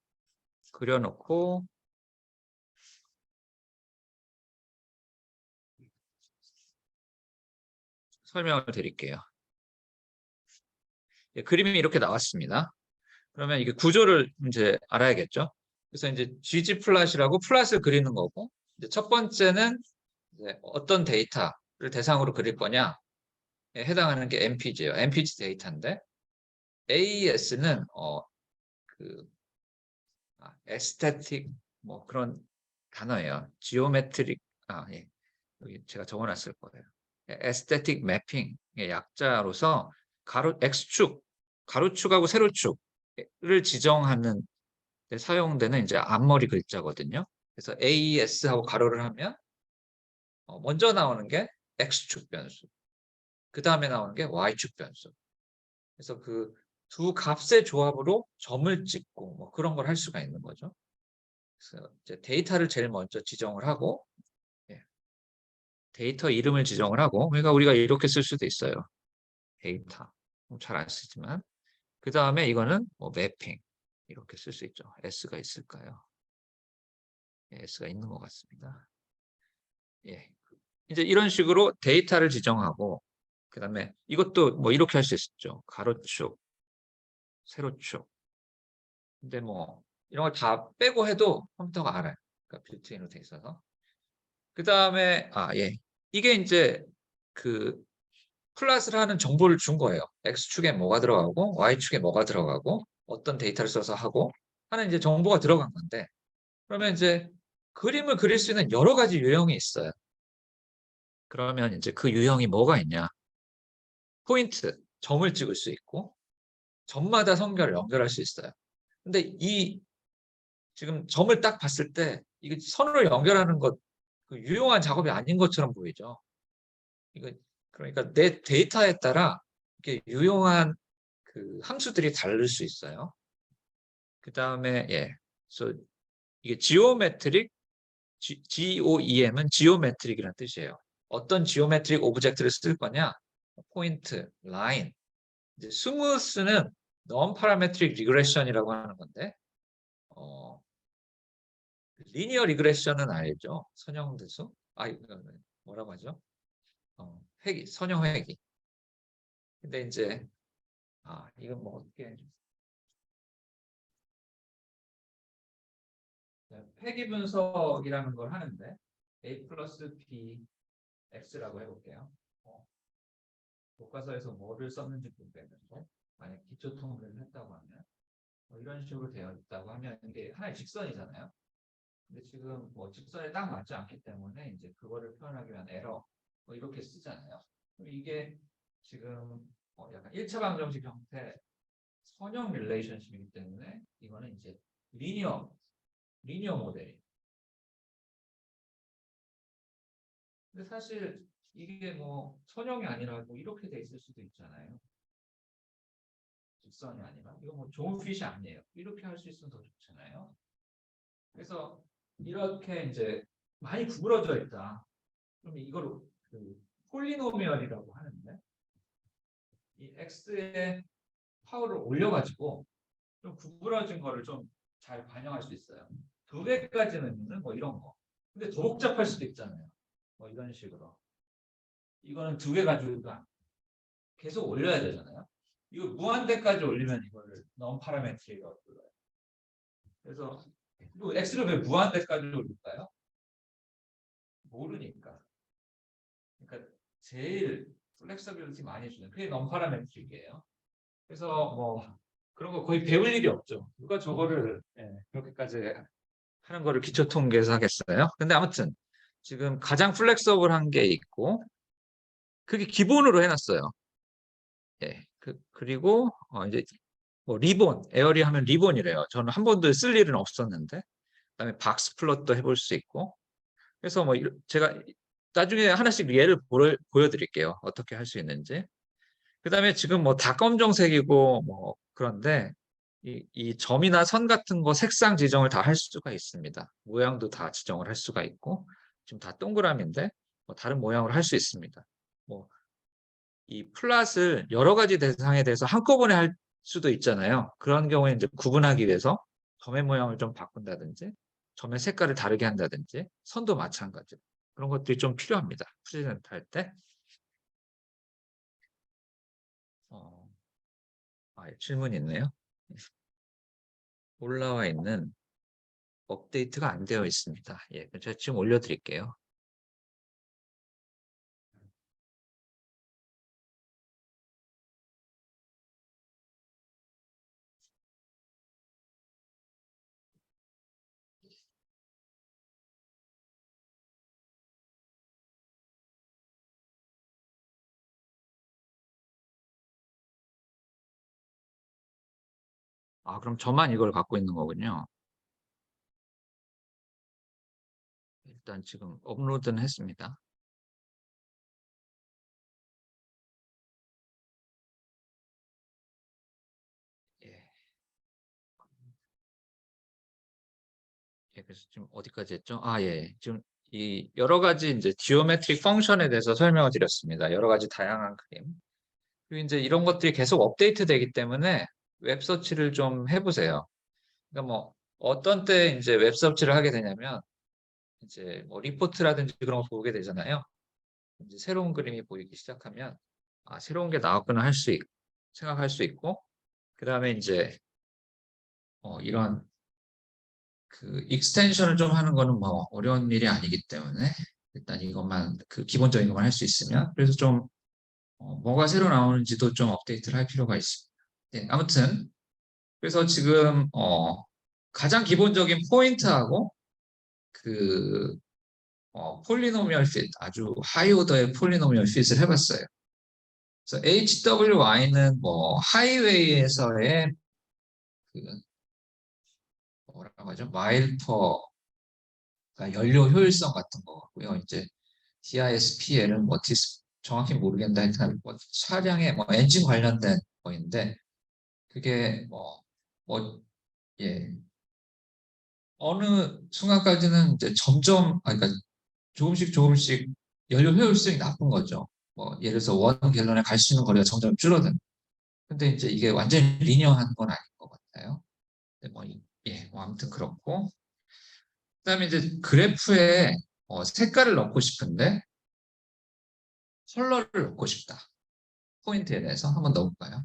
설명을 드릴게요. 그림이 이렇게 나왔습니다. 그러면 이게 구조를 이제 알아야겠죠. 그래서 이제 GG 플랫이라고 플랫을 그리는 거고 이제 첫 번째는 이제 어떤 데이터를 대상으로 그릴 거냐 해당하는 게 MPG예요. MPG 데이터인데 AES는 그 에스테틱 뭐 그런 단어예요. 지오메트릭 여기 제가 적어놨을 거예요. 에스테틱 매핑의 약자로서 X축 가로축하고 세로축을 지정하는 데 사용되는 이제 앞머리 글자거든요. 그래서 AES하고 가로를 하면 먼저 나오는 게 X축 변수, 그 다음에 나오는 게 Y축 변수. 그래서 그 두 값의 조합으로 점을 찍고 뭐 그런 걸 할 수가 있는 거죠. 그래서 이제 데이터를 제일 먼저 지정을 하고, 예, 데이터 이름을 지정을 하고, 그러니까 우리가 이렇게 쓸 수도 있어요. 데이터. 잘 안 쓰지만. 그 다음에 이거는 뭐 매핑. 이렇게 쓸 수 있죠. S가 있을까요? 예, S가 있는 것 같습니다. 예. 이제 이런 식으로 데이터를 지정하고, 그 다음에 이것도 뭐 이렇게 할 수 있죠. 가로축, 세로축. 근데 뭐 이런 걸 다 빼고 해도 컴퓨터가 알아요. 그러니까 빌트인으로 돼 있어서. 그 다음에 예. 이게 이제 그 플랫을 하는 정보를 준 거예요. X축에 뭐가 들어가고 Y축에 뭐가 들어가고 어떤 데이터를 써서 하고 하는 이제 정보가 들어간 건데, 그러면 이제 그림을 그릴 수 있는 여러 가지 유형이 있어요. 그러면 이제 그 유형이 뭐가 있냐? 포인트, 점을 찍을 수 있고 점마다 선결을 연결할 수 있어요. 근데 이 지금 점을 딱 봤을 때 이게 선으로 연결하는 것, 그 유용한 작업이 아닌 것처럼 보이죠. 이거 그러니까 내 데이터에 따라 이게 유용한 그 함수들이 다를 수 있어요. 그 다음에 그래서 이게 지오메트릭, GOEM은 지오메트릭이라는 뜻이에요. 어떤 지오메트릭 오브젝트를 쓸 거냐? 포인트, 라인. 이제 스무스는 non parametric regression이라고 하는 건데, 어, 리니어 리그레션은 알죠? 선형대수? 이거는 뭐라고 하죠? 회귀, 선형 회귀. 근데 이제 이건 뭐 어떻게 회귀 분석이라는 걸 하는데 A 플러스 B X라고 해볼게요. 교과서에서 뭐를 썼는지 모르겠는데 만약 기초 통계를 했다고 하면 이런 식으로 되어 있다고 하면 이게 하나의 직선이잖아요. 근데 지금 뭐 직선에 딱 맞지 않기 때문에 이제 그거를 표현하기 위한 에러 뭐 이렇게 쓰잖아요. 이게 지금 약간 1차 방정식 형태 선형 릴레이션십이기 때문에 이거는 이제 리니어 모델이. 근데 사실 이게 뭐 선형이 아니라 뭐 이렇게 돼 있을 수도 있잖아요. 직선이 아니라 이거 뭐 좋은 핏이 아니에요. 이렇게 할 수 있으면 더 좋잖아요. 그래서 이렇게 이제 많이 구부러져 있다. 그럼 이걸 그 폴리노미얼이라고 하는데 이 x의 파워를 올려가지고 좀 구부러진 거를 좀 잘 반영할 수 있어요. 두 개까지는 뭐 이런 거. 근데 더 복잡할 수도 있잖아요. 뭐 이런 식으로. 이거는 두 개 가지고 계속 올려야 되잖아요. 이거 무한대까지 올리면 이거를 non parametric이라고 불러요. 그래서 또 x를 왜 무한대까지 올릴까요? 모르니까. 그러니까 제일 플렉서빌리티 많이 주는 그게 non parametric이에요. 그래서 뭐 그런 거 거의 배울 일이 없죠. 누가 저거를 그렇게까지 하는 거를 기초 통계에서 하겠어요? 근데 아무튼 지금 가장 플렉서블한 게 있고 그게 기본으로 해놨어요. 그리고 이제 뭐 리본, 에어리 하면 리본이래요. 저는 한 번도 쓸 일은 없었는데 그다음에 박스 플롯도 해볼 수 있고. 그래서 뭐 제가 나중에 하나씩 예를 보여드릴게요. 어떻게 할 수 있는지. 그다음에 지금 뭐 다 검정색이고 뭐 그런데 이 점이나 선 같은 거 색상 지정을 다 할 수가 있습니다. 모양도 다 지정을 할 수가 있고 지금 다 동그라미인데 뭐 다른 모양으로 할 수 있습니다. 뭐 이 플랫을 여러 가지 대상에 대해서 한꺼번에 할 수도 있잖아요. 그런 경우에 이제 구분하기 위해서 점의 모양을 좀 바꾼다든지 점의 색깔을 다르게 한다든지 선도 마찬가지. 그런 것들이 좀 필요합니다. 프레젠트 할 때. 어, 질문이 있네요. 올라와 있는 업데이트가 안 되어 있습니다. 제가 지금 올려드릴게요. 그럼 저만 이걸 갖고 있는 거군요. 일단 지금 업로드는 했습니다. 예. 예, 그래서 지금 어디까지 했죠? 예. 지금 이 여러 가지 이제 지오메트릭 펑션에 대해서 설명을 드렸습니다. 여러 가지 다양한 그림. 그리고 이제 이런 것들이 계속 업데이트 되기 때문에 웹 서치를 좀 해보세요. 그러니까 뭐 어떤 때 이제 웹 서치를 하게 되냐면 이제 뭐 리포트라든지 그런 거 보게 되잖아요. 이제 새로운 그림이 보이기 시작하면 새로운 게 나왔구나 생각할 수 있고 그다음에 이제 이런 그 익스텐션을 좀 하는 거는 뭐 어려운 일이 아니기 때문에 일단 이것만 그 기본적인 것만 할 수 있으면 그래서 좀 뭐가 새로 나오는지도 좀 업데이트를 할 필요가 있습니다. 네, 아무튼 그래서 지금 가장 기본적인 포인트하고 그 폴리노미얼 핏 아주 하이 오더의 폴리노미얼 핏을 해봤어요. 그래서 HWI는 뭐 하이웨이에서의 그 뭐라고 하죠? 마일 퍼 연료 효율성 같은 거 같고요. 이제 DISPL은 뭐 정확히 모르겠는데 하여튼 뭐 차량의 뭐 엔진 관련된 거인데 그게 예, 어느 순간까지는 이제 그러니까 조금씩 조금씩 연료 효율성이 나쁜 거죠. 뭐 예를 들어서 원 갤런에 갈 수 있는 거리가 점점 줄어든. 근데 이제 이게 완전히 리니어한 건 아닌 것 같아요. 뭐 아무튼 그렇고. 그다음에 이제 그래프에 색깔을 넣고 싶은데 컬러를 넣고 싶다. 포인트에 대해서 한번 넣어볼까요?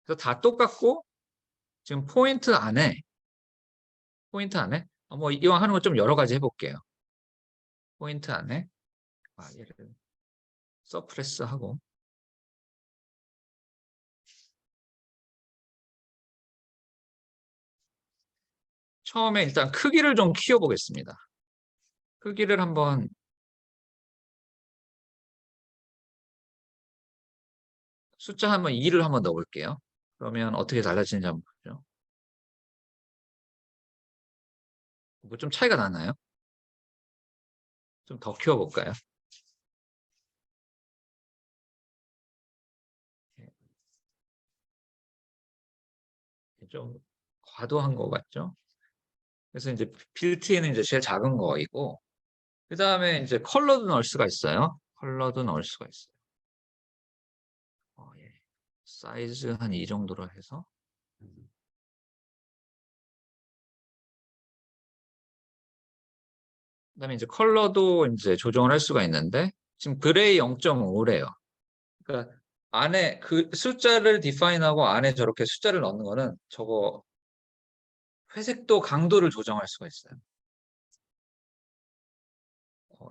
그래서 다 똑같고 지금 포인트 안에 뭐 이왕 하는 거 좀 여러 가지 해볼게요. 포인트 안에 얘를 서프레스 하고 처음에 일단 크기를 좀 키워보겠습니다. 크기를 한번 숫자 한번 2를 한번 넣어볼게요. 그러면 어떻게 달라지는지 한번 보죠. 뭐 좀 차이가 나나요? 좀 더 키워볼까요? 좀 과도한 것 같죠? 그래서 이제 빌트인은 이제 제일 작은 거이고 그 다음에 이제 컬러도 넣을 수가 있어요. 컬러도 넣을 수가 있어요. 예. 사이즈 한 이 정도로 해서 그다음에 이제 컬러도 이제 조정을 할 수가 있는데 지금 그레이 0.5래요. 그러니까 안에 그 숫자를 디파인하고 안에 저렇게 숫자를 넣는 거는 저거 회색도 강도를 조정할 수가 있어요.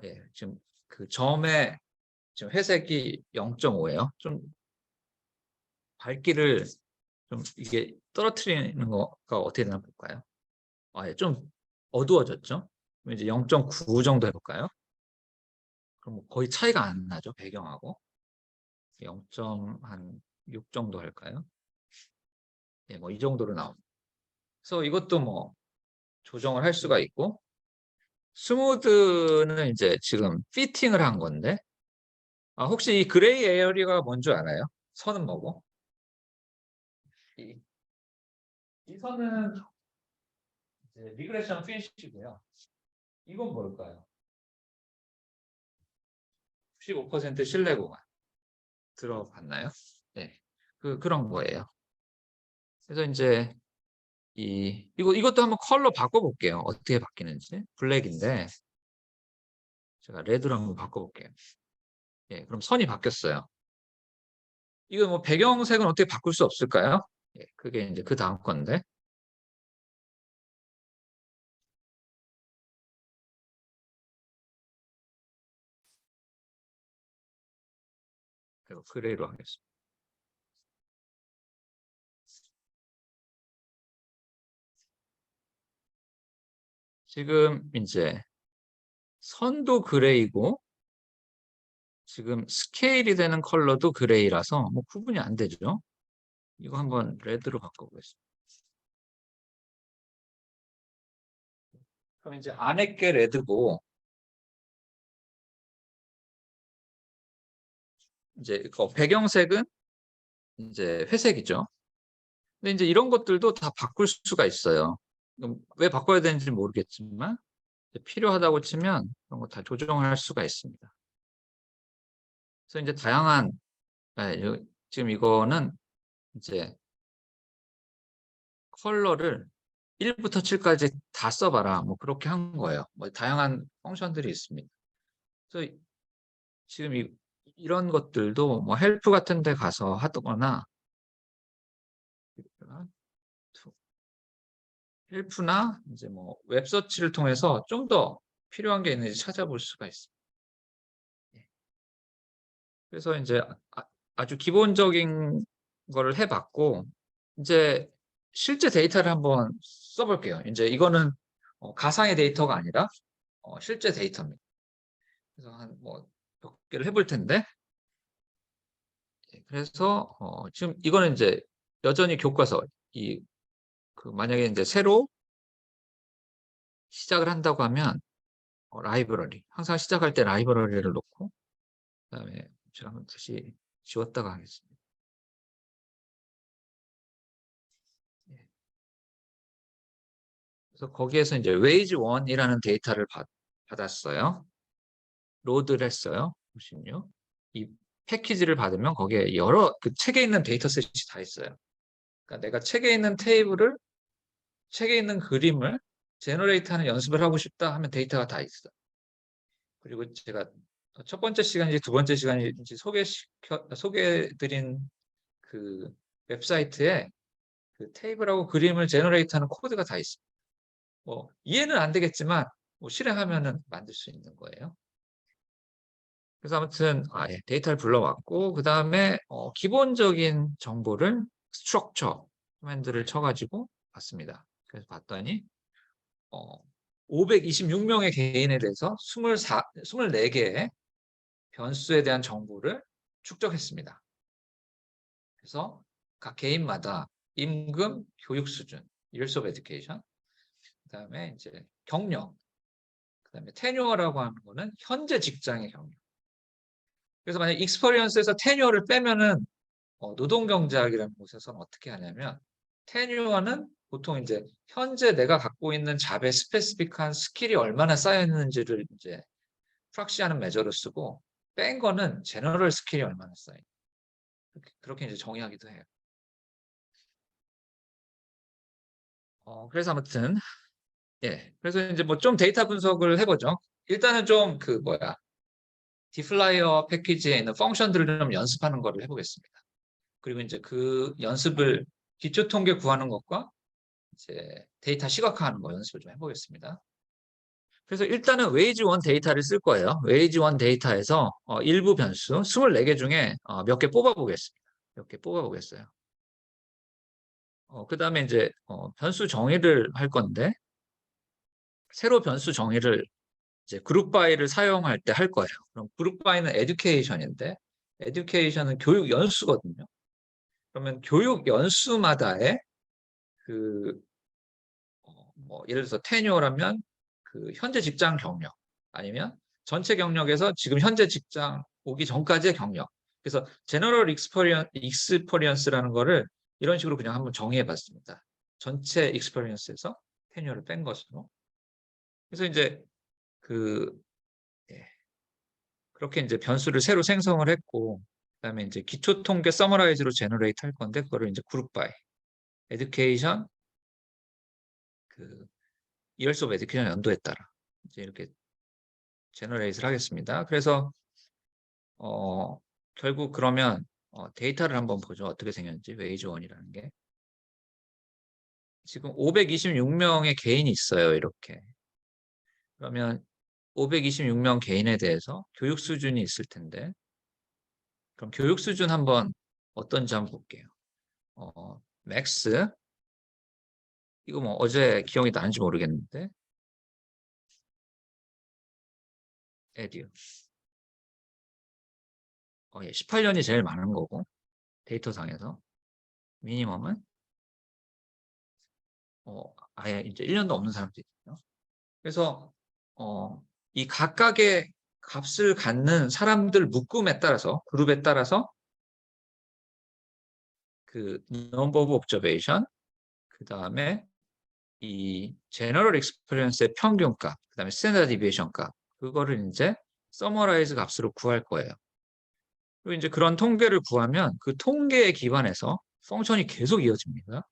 예. 지금 그 점에 지금 회색이 0.5예요. 좀 밝기를 좀 이게 떨어뜨리는 거가 어떻게 되나 볼까요? 예. 좀 어두워졌죠? 그럼 이제 0.9 정도 해볼까요? 그럼 뭐 거의 차이가 안 나죠, 배경하고. 0.6 정도 할까요? 예, 뭐 이 정도로 나옵니다. 그래서 이것도 뭐 조정을 할 수가 있고, 스무드는 이제 지금 피팅을 한 건데, 혹시 이 그레이 에어리가 뭔지 알아요? 선은 뭐고? 이, 이 선은 이제 리그레션 피니시고요. 이건 뭘까요? 95% 신뢰 구간 들어봤나요? 네, 그런 거예요. 그래서 이제 이것도 한번 컬러 바꿔볼게요. 어떻게 바뀌는지. 블랙인데 제가 레드로 한번 바꿔볼게요. 예, 그럼 선이 바뀌었어요. 이거 뭐 배경색은 어떻게 바꿀 수 없을까요? 예, 그게 이제 그 다음 건데. 그리고 그레이로 하겠습니다. 지금 이제 선도 그레이고 지금 스케일이 되는 컬러도 그레이라서 뭐 구분이 안 되죠. 이거 한번 레드로 바꿔보겠습니다. 그럼 이제 안에 게 레드고, 이제 그 배경색은 이제 회색이죠. 근데 이제 이런 것들도 다 바꿀 수가 있어요. 그럼 왜 바꿔야 되는지 모르겠지만, 필요하다고 치면 그런 거 다 조정할 수가 있습니다. 그래서 이제 다양한, 네, 지금 이거는 이제 컬러를 1부터 7까지 다 써봐라. 뭐 그렇게 한 거예요. 뭐 다양한 펑션들이 있습니다. 그래서 지금 이런 것들도 뭐 헬프 같은 데 가서 하거나 헬프나 이제 뭐 웹서치를 통해서 좀 더 필요한 게 있는지 찾아볼 수가 있습니다. 그래서 이제 아주 기본적인 거를 해봤고, 이제 실제 데이터를 한번 써볼게요. 이제 이거는 가상의 데이터가 아니라 실제 데이터입니다. 그래서 한 뭐 몇 개를 해볼 텐데, 그래서 지금 이거는 이제 여전히 교과서, 만약에 이제 새로 시작을 한다고 하면 라이브러리, 항상 시작할 때 라이브러리를 놓고, 그다음에 제가 한번 다시 지웠다가 하겠습니다. 예. 그래서 거기에서 이제 웨이지 1이라는 데이터를 받았어요. 로드를 했어요. 보시면요. 이 패키지를 받으면 거기에 여러 그 책에 있는 데이터셋이 다 있어요. 그러니까 내가 책에 있는 테이블을 책에 있는 그림을 제너레이트하는 연습을 하고 싶다 하면 데이터가 다 있어. 그리고 제가 첫 번째 시간인지 두 번째 시간인지 소개해드린 그 웹사이트에 그 테이블하고 그림을 제너레이트하는 코드가 다 있습니다. 뭐 이해는 안 되겠지만 뭐 실행하면은 만들 수 있는 거예요. 그래서 아무튼 데이터를 불러왔고 그 다음에 기본적인 정보를 스트럭처 커맨드를 쳐가지고 봤습니다. 그래서 봤더니 526명의 개인에 대해서 24개의 변수에 대한 정보를 축적했습니다. 그래서 각 개인마다 임금, 교육 수준, years of education, 그다음에 이제 경력, 그다음에 테뉴어라고 하는 거는 현재 직장의 경력. 그래서 만약 익스퍼리언스에서 테뉴어를 빼면은 노동경제학이라는 곳에서는 어떻게 하냐면 테뉴어는 보통 이제 현재 내가 갖고 있는 잡의 스페시픽한 스킬이 얼마나 쌓여 있는지를 이제 프락시하는 메저로 쓰고 뺀 거는 제너럴 스킬이 얼마나 쌓여 있는 그렇게 이제 정의하기도 해요. 그래서 아무튼 그래서 이제 뭐 좀 데이터 분석을 해보죠. 일단은 좀 그 뭐야 디플라이어 패키지에 있는 펑션들을 좀 연습하는 거를 해보겠습니다. 그리고 이제 그 연습을 기초 통계 구하는 것과 이제 데이터 시각화하는 거 연습을 좀 해보겠습니다. 그래서 일단은 웨이지 원 데이터를 쓸 거예요. 웨이지 원 데이터에서 일부 변수 24개 중에 몇 개 뽑아보겠습니다. 몇 개 뽑아보겠어요. 그 다음에 이제 변수 정의를 할 건데 새로 변수 정의를 이제 그룹 바이를 사용할 때 할 거예요. 그럼 그룹 바이는 에듀케이션인데 에듀케이션은 교육 연수거든요. 그러면 교육 연수마다의 그 뭐 예를 들어서 테뉴어라면 그 현재 직장 경력 아니면 전체 경력에서 지금 현재 직장 오기 전까지의 경력. 그래서 제너럴 익스퍼리언스라는 거를 이런 식으로 그냥 한번 정의해 봤습니다. 전체 익스퍼리언스에서 테뉴어를 뺀 것으로. 그래서 이제 그 예, 그렇게 이제 변수를 새로 생성을 했고 그다음에 이제 기초 통계 서머라이즈로 제너레이트 할 건데 그거를 이제 그룹 바이 에듀케이션 그 이얼스 오브 에듀케이션 연도에 따라 이제 이렇게 제너레이트를 하겠습니다. 그래서 결국 그러면 데이터를 한번 보죠. 어떻게 생겼는지 웨이즈 원이라는 게 지금 526명의 개인이 있어요. 이렇게 그러면 526명 개인에 대해서 교육 수준이 있을 텐데 그럼 교육 수준 한번 어떤지 한번 볼게요. 맥스 이거 뭐 어제 기억이 나는지 모르겠는데 에듀 18년이 제일 많은 거고 데이터상에서 미니멈은 아예 이제 1년도 없는 사람도 있고요. 그래서 이 각각의 값을 갖는 사람들 묶음에 따라서 그룹에 따라서 그 number of observation, 그 다음에 이 general experience의 평균값, 그 다음에 standard deviation 값, 그거를 이제 summarize 값으로 구할 거예요. 그리고 이제 그런 통계를 구하면 그 통계에 기반해서 펑션이 계속 이어집니다.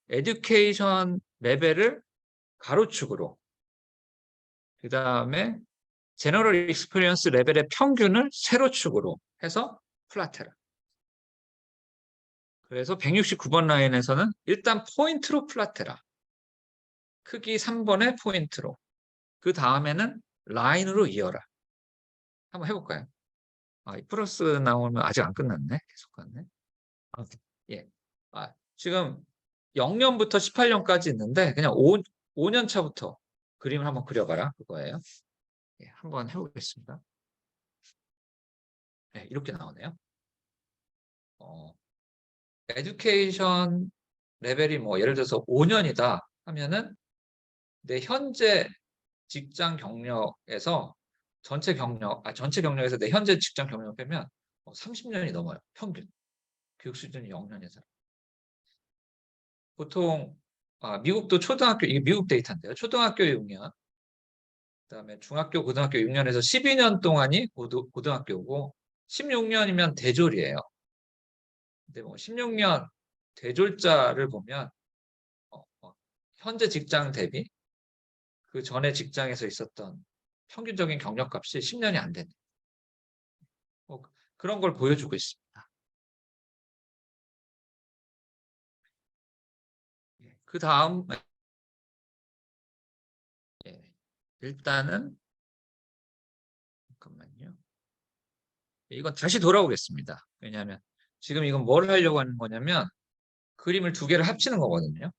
education 레벨을 가로축으로, 그 다음에 제너럴 익스피리언스 레벨의 평균을 세로축으로 해서 플라테라. 그래서 169번 라인에서는 일단 포인트로 플라테라. 크기 3번의 포인트로. 그 다음에는 라인으로 이어라. 한번 해볼까요? 이 플러스 나오면 아직 안 끝났네. 계속 갔네. 예. 지금 0년부터 18년까지 있는데 그냥 5년 차부터 그림을 한번 그려봐라. 그거예요. 예, 한번 해보겠습니다. 네, 이렇게 나오네요. 에듀케이션 레벨이 뭐 예를 들어서 5년이다 하면은 내 현재 직장 경력에서 전체 경력에서 내 현재 직장 경력 빼면 30년이 넘어요. 평균. 교육 수준이 0년에서. 보통 미국도 초등학교, 이게 미국 데이터인데요. 초등학교 6년, 그다음에 중학교, 고등학교 6년에서 12년 동안이 고등학교고 16년이면 대졸이에요. 근데 뭐 16년 대졸자를 보면 현재 직장 대비 그 전에 직장에서 있었던 평균적인 경력값이 10년이 안 되는 그런 걸 보여주고 있습니다. 그 다음 일단은 잠깐만요. 이건 다시 돌아오겠습니다. 왜냐하면 지금 이건 뭘 하려고 하는 거냐면 그림을 두 개를 합치는 거거든요.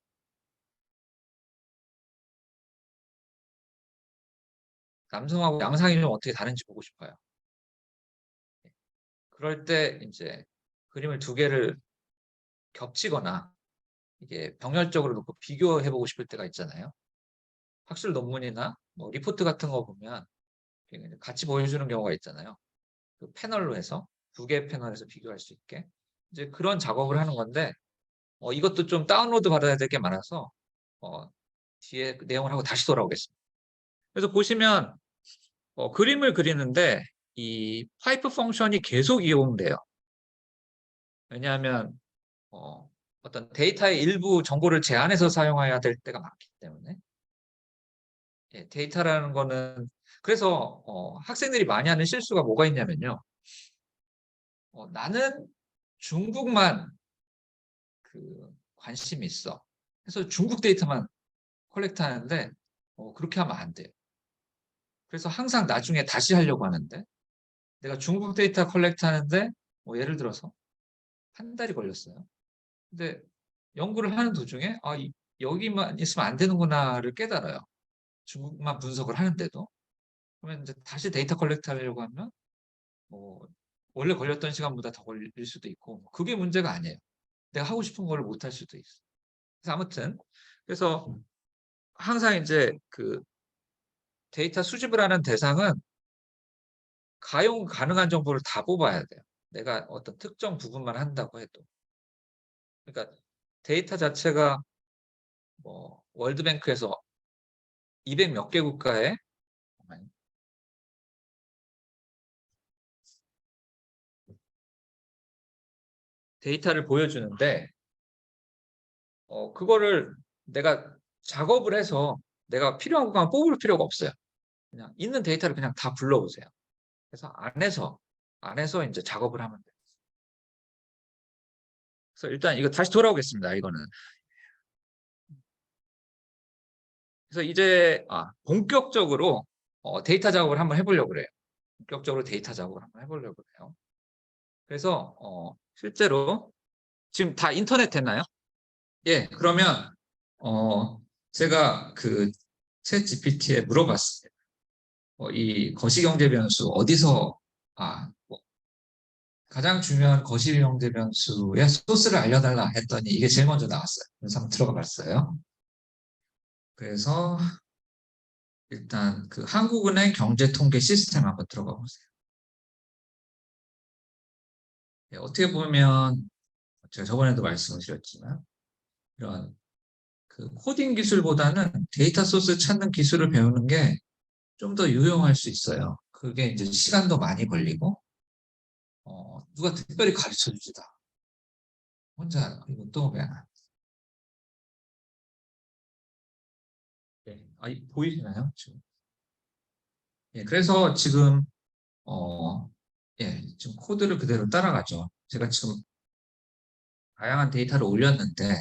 남성하고 양상이 좀 어떻게 다른지 보고 싶어요. 그럴 때 이제 그림을 두 개를 겹치거나 이게 병렬적으로 놓고 비교해보고 싶을 때가 있잖아요. 학술 논문이나 뭐 리포트 같은 거 보면 같이 보여주는 경우가 있잖아요. 그 패널로 해서 두 개의 패널에서 비교할 수 있게 이제 그런 작업을 하는 건데 이것도 좀 다운로드 받아야 될 게 많아서 뒤에 그 내용을 하고 다시 돌아오겠습니다. 그래서 보시면 그림을 그리는데 이 파이프 펑션이 계속 이용돼요. 왜냐하면 어떤 데이터의 일부 정보를 제한해서 사용해야 될 때가 많기 때문에 데이터라는 거는 그래서 학생들이 많이 하는 실수가 뭐가 있냐면요. 나는 중국만 그 관심이 있어. 그래서 중국 데이터만 컬렉트 하는데 그렇게 하면 안 돼요. 그래서 항상 나중에 다시 하려고 하는데 내가 중국 데이터 컬렉트 하는데 뭐 예를 들어서 한 달이 걸렸어요. 근데 연구를 하는 도중에 여기만 있으면 안 되는구나를 깨달아요. 중국만 분석을 하는데도. 그러면 이제 다시 데이터 컬렉트 하려고 하면 뭐 원래 걸렸던 시간보다 더 걸릴 수도 있고 그게 문제가 아니에요. 내가 하고 싶은 걸 못 할 수도 있어. 그래서 아무튼 그래서 항상 이제 그 데이터 수집을 하는 대상은 가용 가능한 정보를 다 뽑아야 돼요. 내가 어떤 특정 부분만 한다고 해도. 그러니까 데이터 자체가 뭐 월드뱅크에서 200 몇 개 국가에 데이터를 보여주는데 그거를 내가 작업을 해서 내가 필요한 것만 뽑을 필요가 없어요. 그냥 있는 데이터를 그냥 다 불러오세요. 그래서 안에서 이제 작업을 하면 돼요. 그래서 일단 이거 다시 돌아오겠습니다. 이거는. 그래서 이제 본격적으로 데이터 작업을 한번 해보려고 그래요. 본격적으로 데이터 작업을 한번 해보려고 그래요. 그래서 실제로 지금 다 인터넷 됐나요? 예, 그러면 제가 그 챗 GPT에 물어봤어요. 이 거시경제 변수 어디서 뭐 가장 중요한 거실 이용 대변수의 소스를 알려달라 했더니 이게 제일 먼저 나왔어요. 그래서 한번 들어가 봤어요. 그래서 일단 그 한국은행 경제통계 시스템 한번 들어가 보세요. 예, 어떻게 보면 제가 저번에도 말씀드렸지만 이런 그 코딩 기술보다는 데이터 소스 찾는 기술을 배우는 게 좀 더 유용할 수 있어요. 그게 이제 시간도 많이 걸리고 누가 특별히 가르쳐 주지도 않고 혼자 이것도 그냥 예, 보이시나요? 지금? 예, 그래서 지금 지금 코드를 그대로 따라가죠. 제가 지금 다양한 데이터를 올렸는데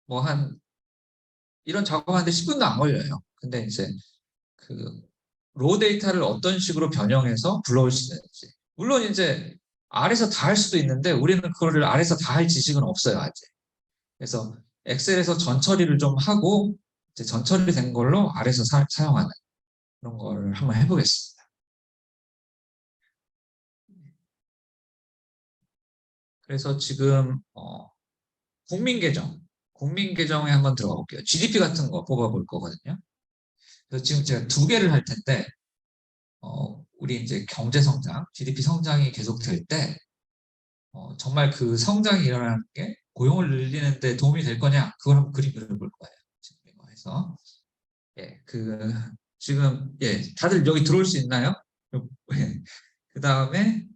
뭐 이런 작업하는데 10분도 안 걸려요. 근데 이제 그 로 데이터를 어떤 식으로 변형해서 불러올 수 있는지. 물론 이제 R에서 다 할 수도 있는데 우리는 그거를 R에서 다 할 지식은 없어요, 아직. 그래서 엑셀에서 전처리를 좀 하고 이제 전처리 된 걸로 R에서 사용하는 그런 거를 한번 해보겠습니다. 그래서 지금 국민계정, 국민계정에 한번 들어가 볼게요. GDP 같은 거 뽑아볼 거거든요. 그래서 지금 제가 두 개를 할 텐데 우리 이제 경제 성장, GDP 성장이 계속될 때 정말 그 성장이 일어나는 게 고용을 늘리는 데 도움이 될 거냐? 그걸 한번 그림 그려볼 거예요. 지금 이거 해서. 예, 지금, 예, 다들 여기 들어올 수 있나요? 예. 그 다음에,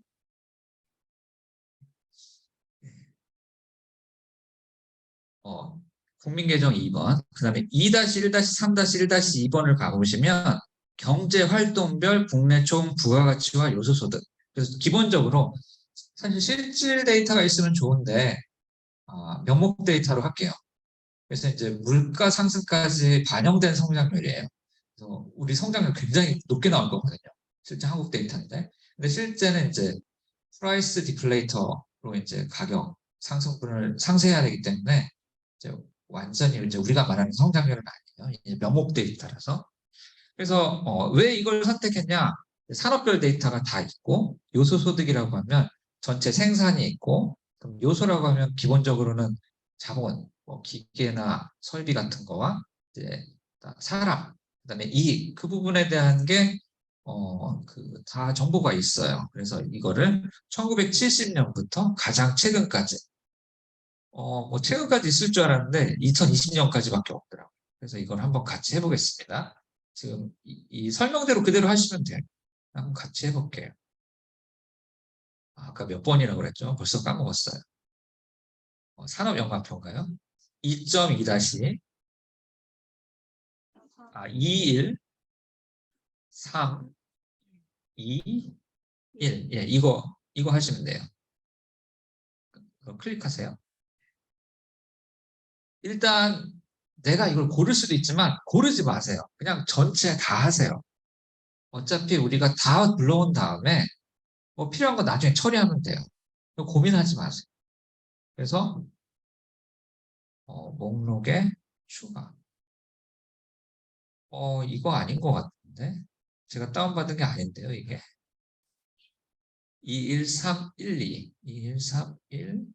어, 국민계정 2번, 그 다음에 2-1-3-1-2번을 가보시면 경제활동별 국내 총 부가가치와 요소소득. 그래서 기본적으로 사실 실질 데이터가 있으면 좋은데 명목 데이터로 할게요. 그래서 이제 물가 상승까지 반영된 성장률이에요. 그래서 우리 성장률 굉장히 높게 나올 거거든요. 실제 한국 데이터인데. 근데 실제는 이제 프라이스 디플레이터로 이제 가격 상승분을 상쇄해야 되기 때문에 이제 완전히 이제 우리가 말하는 성장률은 아니에요. 이제 명목 데이터라서. 그래서 왜 이걸 선택했냐? 산업별 데이터가 다 있고 요소 소득이라고 하면 전체 생산이 있고 그럼 요소라고 하면 기본적으로는 자본, 뭐 기계나 설비 같은 거와 이제 사람, 그다음에 이익 그 부분에 대한 게 다 정보가 있어요. 그래서 이거를 1970년부터 가장 최근까지 뭐 최근까지 있을 줄 알았는데 2020년까지밖에 없더라고요. 그래서 이걸 한번 같이 해보겠습니다. 지금 이 설명대로 그대로 하시면 돼요. 한번 같이 해볼게요. 아까 몇 번이라고 그랬죠? 벌써 까먹었어요. 산업연관표인가요? 2.2 21 3 2 1 예, 이거 하시면 돼요. 클릭하세요. 일단 내가 이걸 고를 수도 있지만 고르지 마세요. 그냥 전체 다 하세요. 어차피 우리가 다 불러온 다음에 뭐 필요한 거 나중에 처리하면 돼요. 고민하지 마세요. 그래서 목록에 추가. 이거 아닌 것 같은데? 제가 다운받은 게 아닌데요, 이게. 21312. 21312.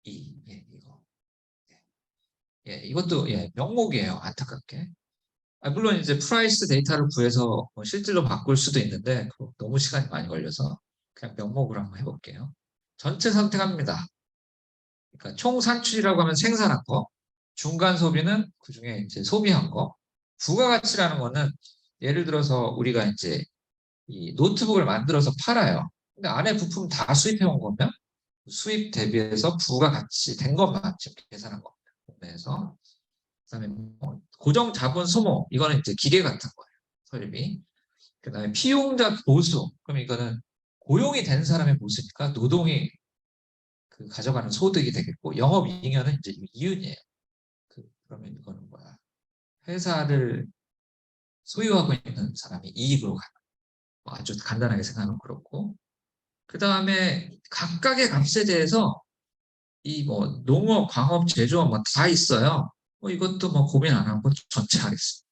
예, 이거. 예, 이것도, 예, 명목이에요, 안타깝게. 물론 이제 프라이스 데이터를 구해서 뭐 실질로 바꿀 수도 있는데, 너무 시간이 많이 걸려서 그냥 명목으로 한번 해볼게요. 전체 선택합니다. 그러니까 총 산출이라고 하면 생산한 거, 중간 소비는 그 중에 이제 소비한 거, 부가가치라는 거는 예를 들어서 우리가 이제 이 노트북을 만들어서 팔아요. 근데 안에 부품 다 수입해 온 거면 수입 대비해서 부가가치 된 것만 지금 계산한 겁니다. 구매해서. 그다음에 고정 자본 소모, 이거는 이제 기계 같은 거예요. 설비. 그다음에 피용자 보수, 그럼 이거는 고용이 된 사람의 보수니까 노동이 가져가는 소득이 되겠고 영업이익은 이제 이윤이에요. 그러면 이거는 뭐야? 회사를 소유하고 있는 사람이 이익으로 가는 뭐 아주 간단하게 생각하면 그렇고 그 다음에 각각의 값에 대해서 이 뭐 농업, 광업, 제조업 뭐 다 있어요. 이것도 뭐 고민 안 하고 전체 하겠습니다.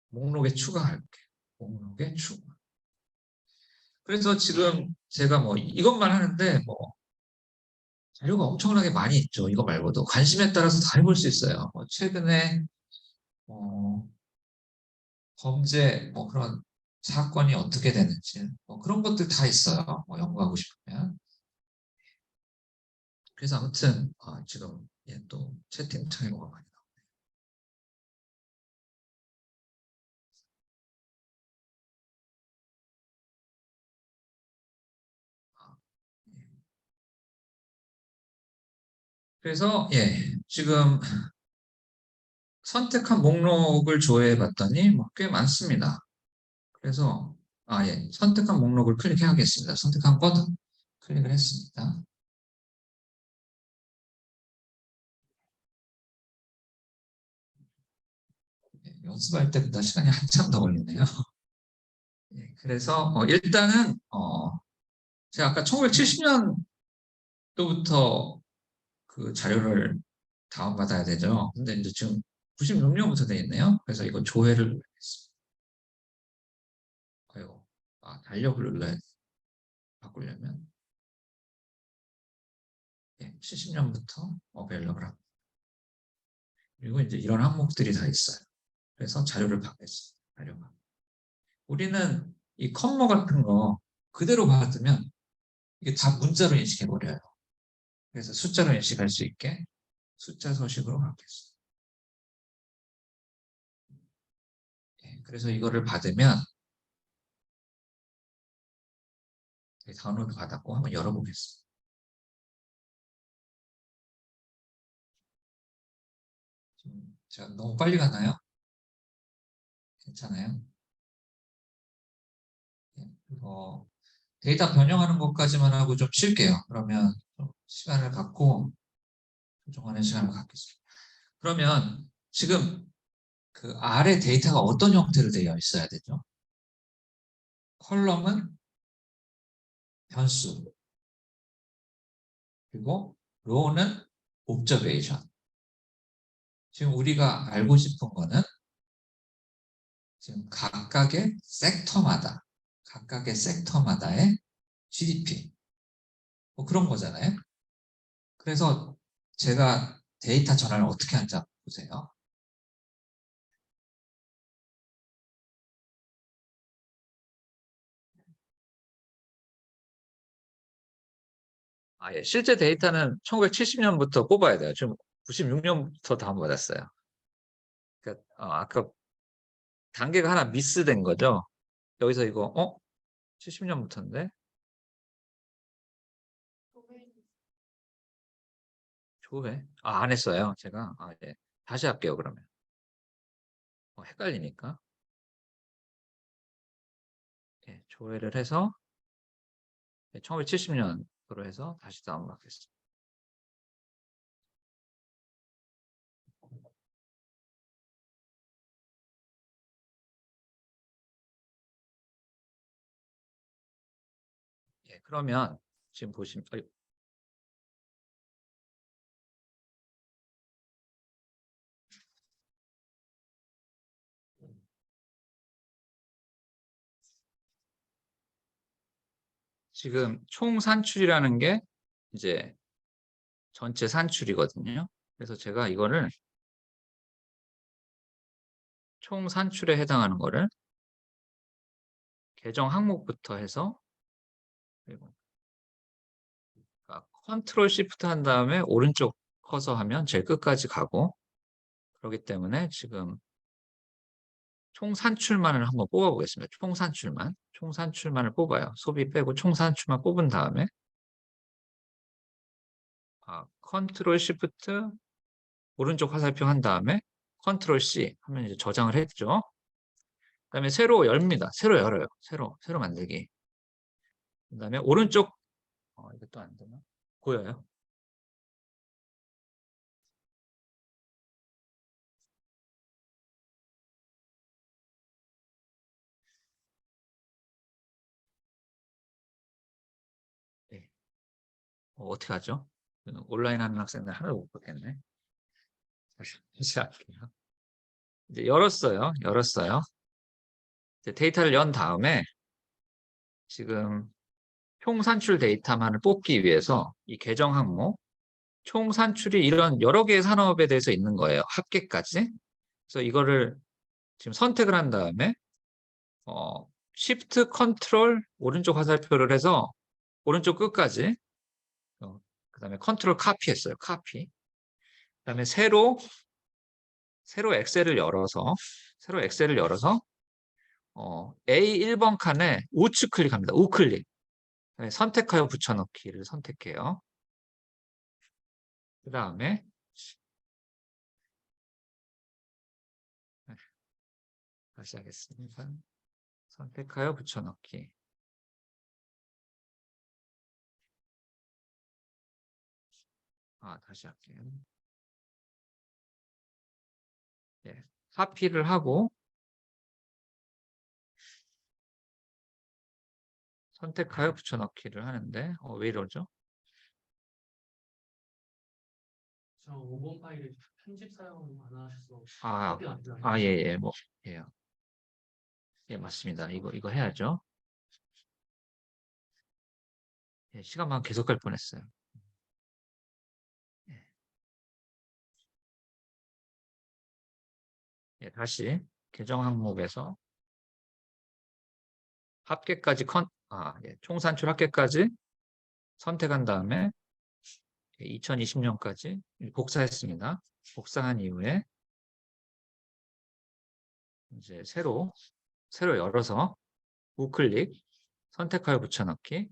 목록에 추가할게요. 목록에 추가. 그래서 지금 제가 뭐 이것만 하는데 뭐 자료가 엄청나게 많이 있죠. 이거 말고도 관심에 따라서 다 해볼 수 있어요. 뭐 최근에 어, 범죄 뭐 그런 사건이 어떻게 되는지 뭐 그런 것들 다 있어요. 뭐 연구하고 싶으면. 그래서 아무튼 지금 또 채팅창에 뭐가 많이 나와요. 그래서 지금 선택한 목록을 조회해 봤더니 뭐 꽤 많습니다. 그래서 선택한 목록을 클릭해야겠습니다. 선택한 것 클릭을 했습니다. 연습할 때보다 시간이 한참 더 걸리네요. 그래서 일단은 제가 아까 1970년도부터 그 자료를 다운받아야 되죠. 근데 이제 지금 96년부터 돼 있네요. 그래서 이거 조회를 했습니다. 아이고, 달력을 눌러야 돼. 바꾸려면 70년부터 어벨러블 합니다. 그리고 이제 이런 항목들이 다 있어요. 그래서 자료를 받겠습니다. 자료가. 우리는 이 컴머 같은 거 그대로 받으면 이게 다 문자로 인식해버려요. 그래서 숫자로 인식할 수 있게 숫자 서식으로 받겠습니다. 그래서 이거를 받으면 다운로드 받았고 한번 열어보겠습니다. 제가 너무 빨리 가나요? 괜찮아요? 어, 데이터 변형하는 것까지만 하고 좀 쉴게요. 그러면 좀 시간을 갖고 조정하는 시간을 갖겠습니다. 그러면 지금 그 아래 데이터가 어떤 형태로 되어 있어야 되죠? 컬럼은 변수, 그리고 로우는 옵저베이션. 지금 우리가 알고 싶은 거는 지금 각각의 섹터마다의 GDP, 뭐 그런 거잖아요. 그래서 제가 데이터 전환을 어떻게 하는지 한번 보세요. 실제 데이터는 1970년부터 뽑아야 돼요. 지금 96년부터 다운받았어요. 그러니까 아까 단계가 하나 미스된 거죠. 여기서 이거 70년부터인데 조회? 안 했어요. 제가 다시 할게요. 그러면 헷갈리니까 조회를 해서 1970년으로 해서 다시 다운받겠습니다. 그러면 지금 보시면 지금 총 산출이라는 게 이제 전체 산출이거든요. 그래서 제가 이거를 총 산출에 해당하는 거를 계정 항목부터 해서 그리고 컨트롤 시프트 한 다음에 오른쪽 커서 하면 제일 끝까지 가고 그렇기 때문에 지금 총 산출만을 한번 뽑아 보겠습니다. 총 산출만을 뽑아요. 소비 빼고 총 산출만 뽑은 다음에 컨트롤 시프트 오른쪽 화살표 한 다음에 컨트롤 C 하면 이제 저장을 했죠. 그다음에 새로 열립니다. 새로 열어요. 새로 만들기. 그다음에 오른쪽 이것도 안 되나? 보여요? 네. 어떻게 하죠? 온라인 하는 학생들 하나도 못 보겠네. 다시 할게요. 이제 열었어요. 이제 데이터를 연 다음에 지금 총 산출 데이터만을 뽑기 위해서 이 계정 항목, 총 산출이 이런 여러 개의 산업에 대해서 있는 거예요. 합계까지. 그래서 이거를 지금 선택을 한 다음에 Shift 컨트롤 오른쪽 화살표를 해서 오른쪽 끝까지 그다음에 컨트롤 카피했어요. 카피. 그다음에 새로 엑셀을 열어서 A1번 칸에 우측 클릭합니다. 우클릭. 선택하여 붙여넣기를 선택해요. 그 다음에 다시 하겠습니다. 선택하여 붙여넣기. 다시 할게요. 예, 카피를 하고 선택하여 붙여넣기를 하는데 왜 이러죠? 저 5번 파일을 편집 사용 안 하셔서 예, 예. 예, 맞습니다. 이거 해야죠. 예, 시간만 계속 갈 뻔했어요. 예. 예, 다시 계정 항목에서 합계까지 총산출 합계까지 선택한 다음에 2020년까지 복사했습니다. 복사한 이후에 이제 새로 열어서 우클릭 선택하여 붙여넣기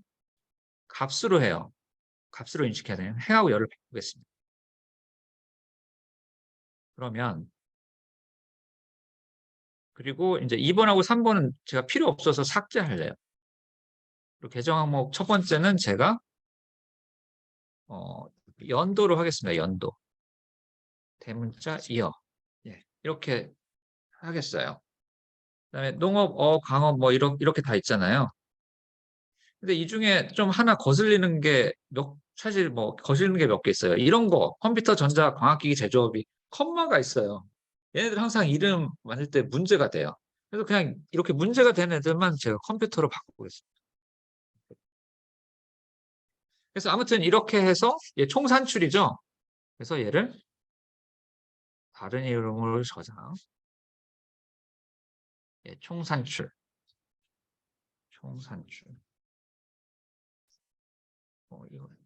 값으로 해요. 값으로 인식해야 돼요. 해하고 열을 바꾸겠습니다. 그러면 그리고 이제 2번하고 3번은 제가 필요 없어서 삭제할래요. 그리고 계정 항목 첫 번째는 제가 연도로 하겠습니다. 연도. 대문자 이어. 예, 이렇게 하겠어요. 그다음에 농업, 광업 뭐 이렇게 다 있잖아요. 근데 이 중에 좀 하나 거슬리는 게 사실 뭐 거슬리는 게 몇 개 있어요. 이런 거 컴퓨터, 전자, 광학기기, 제조업이 컴마가 있어요. 얘네들 항상 이름 만들 때 문제가 돼요. 그래서 그냥 이렇게 문제가 되는 애들만 제가 컴퓨터로 바꾸겠습니다. 그래서 아무튼 이렇게 해서 얘 총산출이죠. 그래서 얘를 다른 이름으로 저장. 예, 총산출.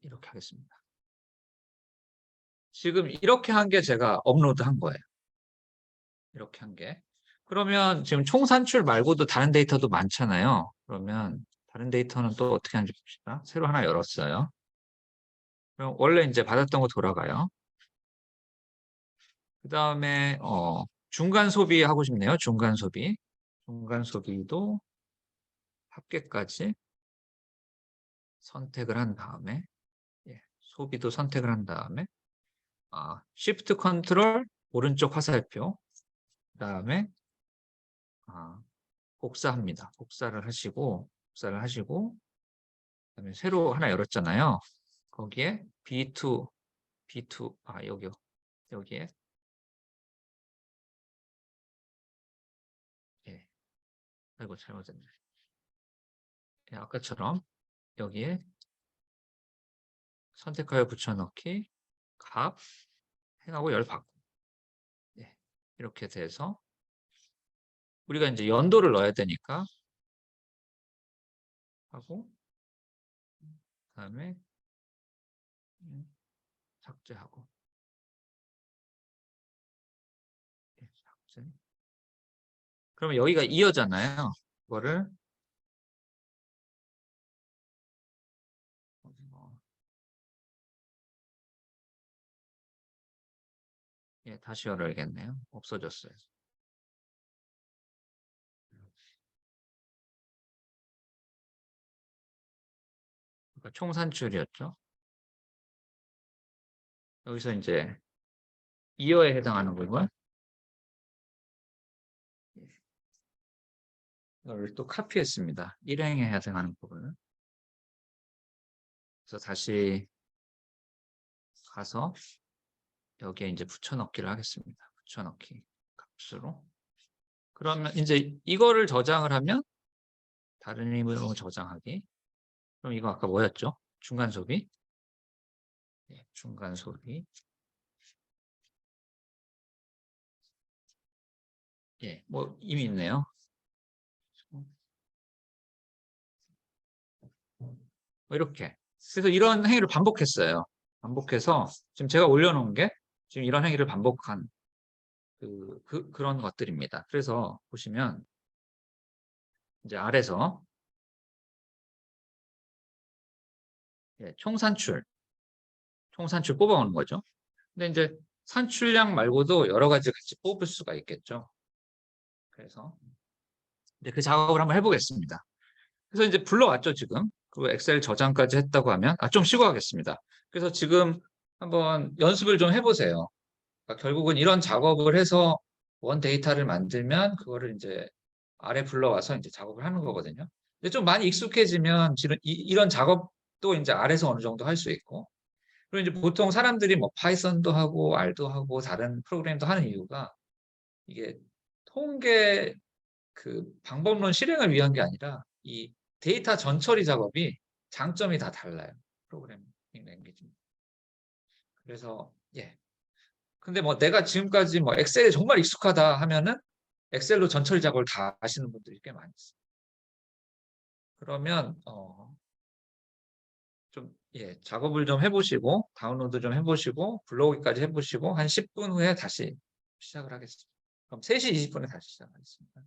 이렇게 하겠습니다. 지금 이렇게 한 게 제가 업로드 한 거예요. 이렇게 한 게. 그러면 지금 총산출 말고도 다른 데이터도 많잖아요. 그러면 다른 데이터는 또 어떻게 하는지 봅시다. 새로 하나 열었어요. 그럼 원래 이제 받았던 거 돌아가요. 그 다음에 중간 소비 하고 싶네요. 중간 소비. 중간 소비도 합계까지 선택을 한 다음에 소비도 선택을 한 다음에 Shift 컨트롤 오른쪽 화살표 그 다음에 복사합니다. 복사를 하시고 그다음에 새로 하나 열었잖아요. 거기에 B2 여기에 예. 아이고 잘못했네. 예, 아까처럼 여기에 선택하여 붙여넣기 값 행하고 열 바꾸. 예. 이렇게 돼서 우리가 이제 연도를 넣어야 되니까 하고 그다음에 삭제하고 삭제. 그러면 여기가 이어잖아요. 이거를 다시 열어야겠네요. 없어졌어요. 그러니까 총산출이었죠. 여기서 이제 이어에 해당하는 거고요. 이걸 또 카피했습니다. 일행에 해당하는 부분을. 그래서 다시 가서 여기에 이제 붙여넣기를 하겠습니다. 붙여넣기 값으로. 그러면 이제 이거를 저장을 하면 다른 이름으로 저장하기. 그럼 이거 아까 뭐였죠? 중간 소비? 예, 중간 소비. 예, 뭐 이미 있네요. 뭐 이렇게. 그래서 이런 행위를 반복했어요. 반복해서 지금 제가 올려놓은 게 지금 이런 행위를 반복한 그런 것들입니다. 그래서 보시면 이제 아래서 예, 총산출 뽑아오는 거죠. 근데 이제 산출량 말고도 여러 가지 같이 뽑을 수가 있겠죠. 그래서 이제 그 작업을 한번 해보겠습니다. 그래서 이제 불러왔죠, 지금. 그 엑셀 저장까지 했다고 하면, 좀 쉬고 하겠습니다. 그래서 지금 한번 연습을 좀 해보세요. 그러니까 결국은 이런 작업을 해서 원 데이터를 만들면 그거를 이제 아래 불러와서 이제 작업을 하는 거거든요. 근데 좀 많이 익숙해지면 이런 작업도 이제 아래서 어느 정도 할 수 있고, 그리고 이제 보통 사람들이 뭐 파이썬도 하고 R도 하고 다른 프로그램도 하는 이유가 이게 통계 그 방법론 실행을 위한 게 아니라 이 데이터 전처리 작업이 장점이 다 달라요. 프로그래밍 랭귀지. 그래서 예. 근데 뭐 내가 지금까지 뭐 엑셀에 정말 익숙하다 하면은 엑셀로 전처리 작업을 다 하시는 분들이 꽤 많이 있어요. 그러면 좀 예, 작업을 좀 해보시고 다운로드 좀 해보시고 불러오기까지 해보시고 한 10분 후에 다시 시작을 하겠습니다. 그럼 3시 20분에 다시 시작하겠습니다.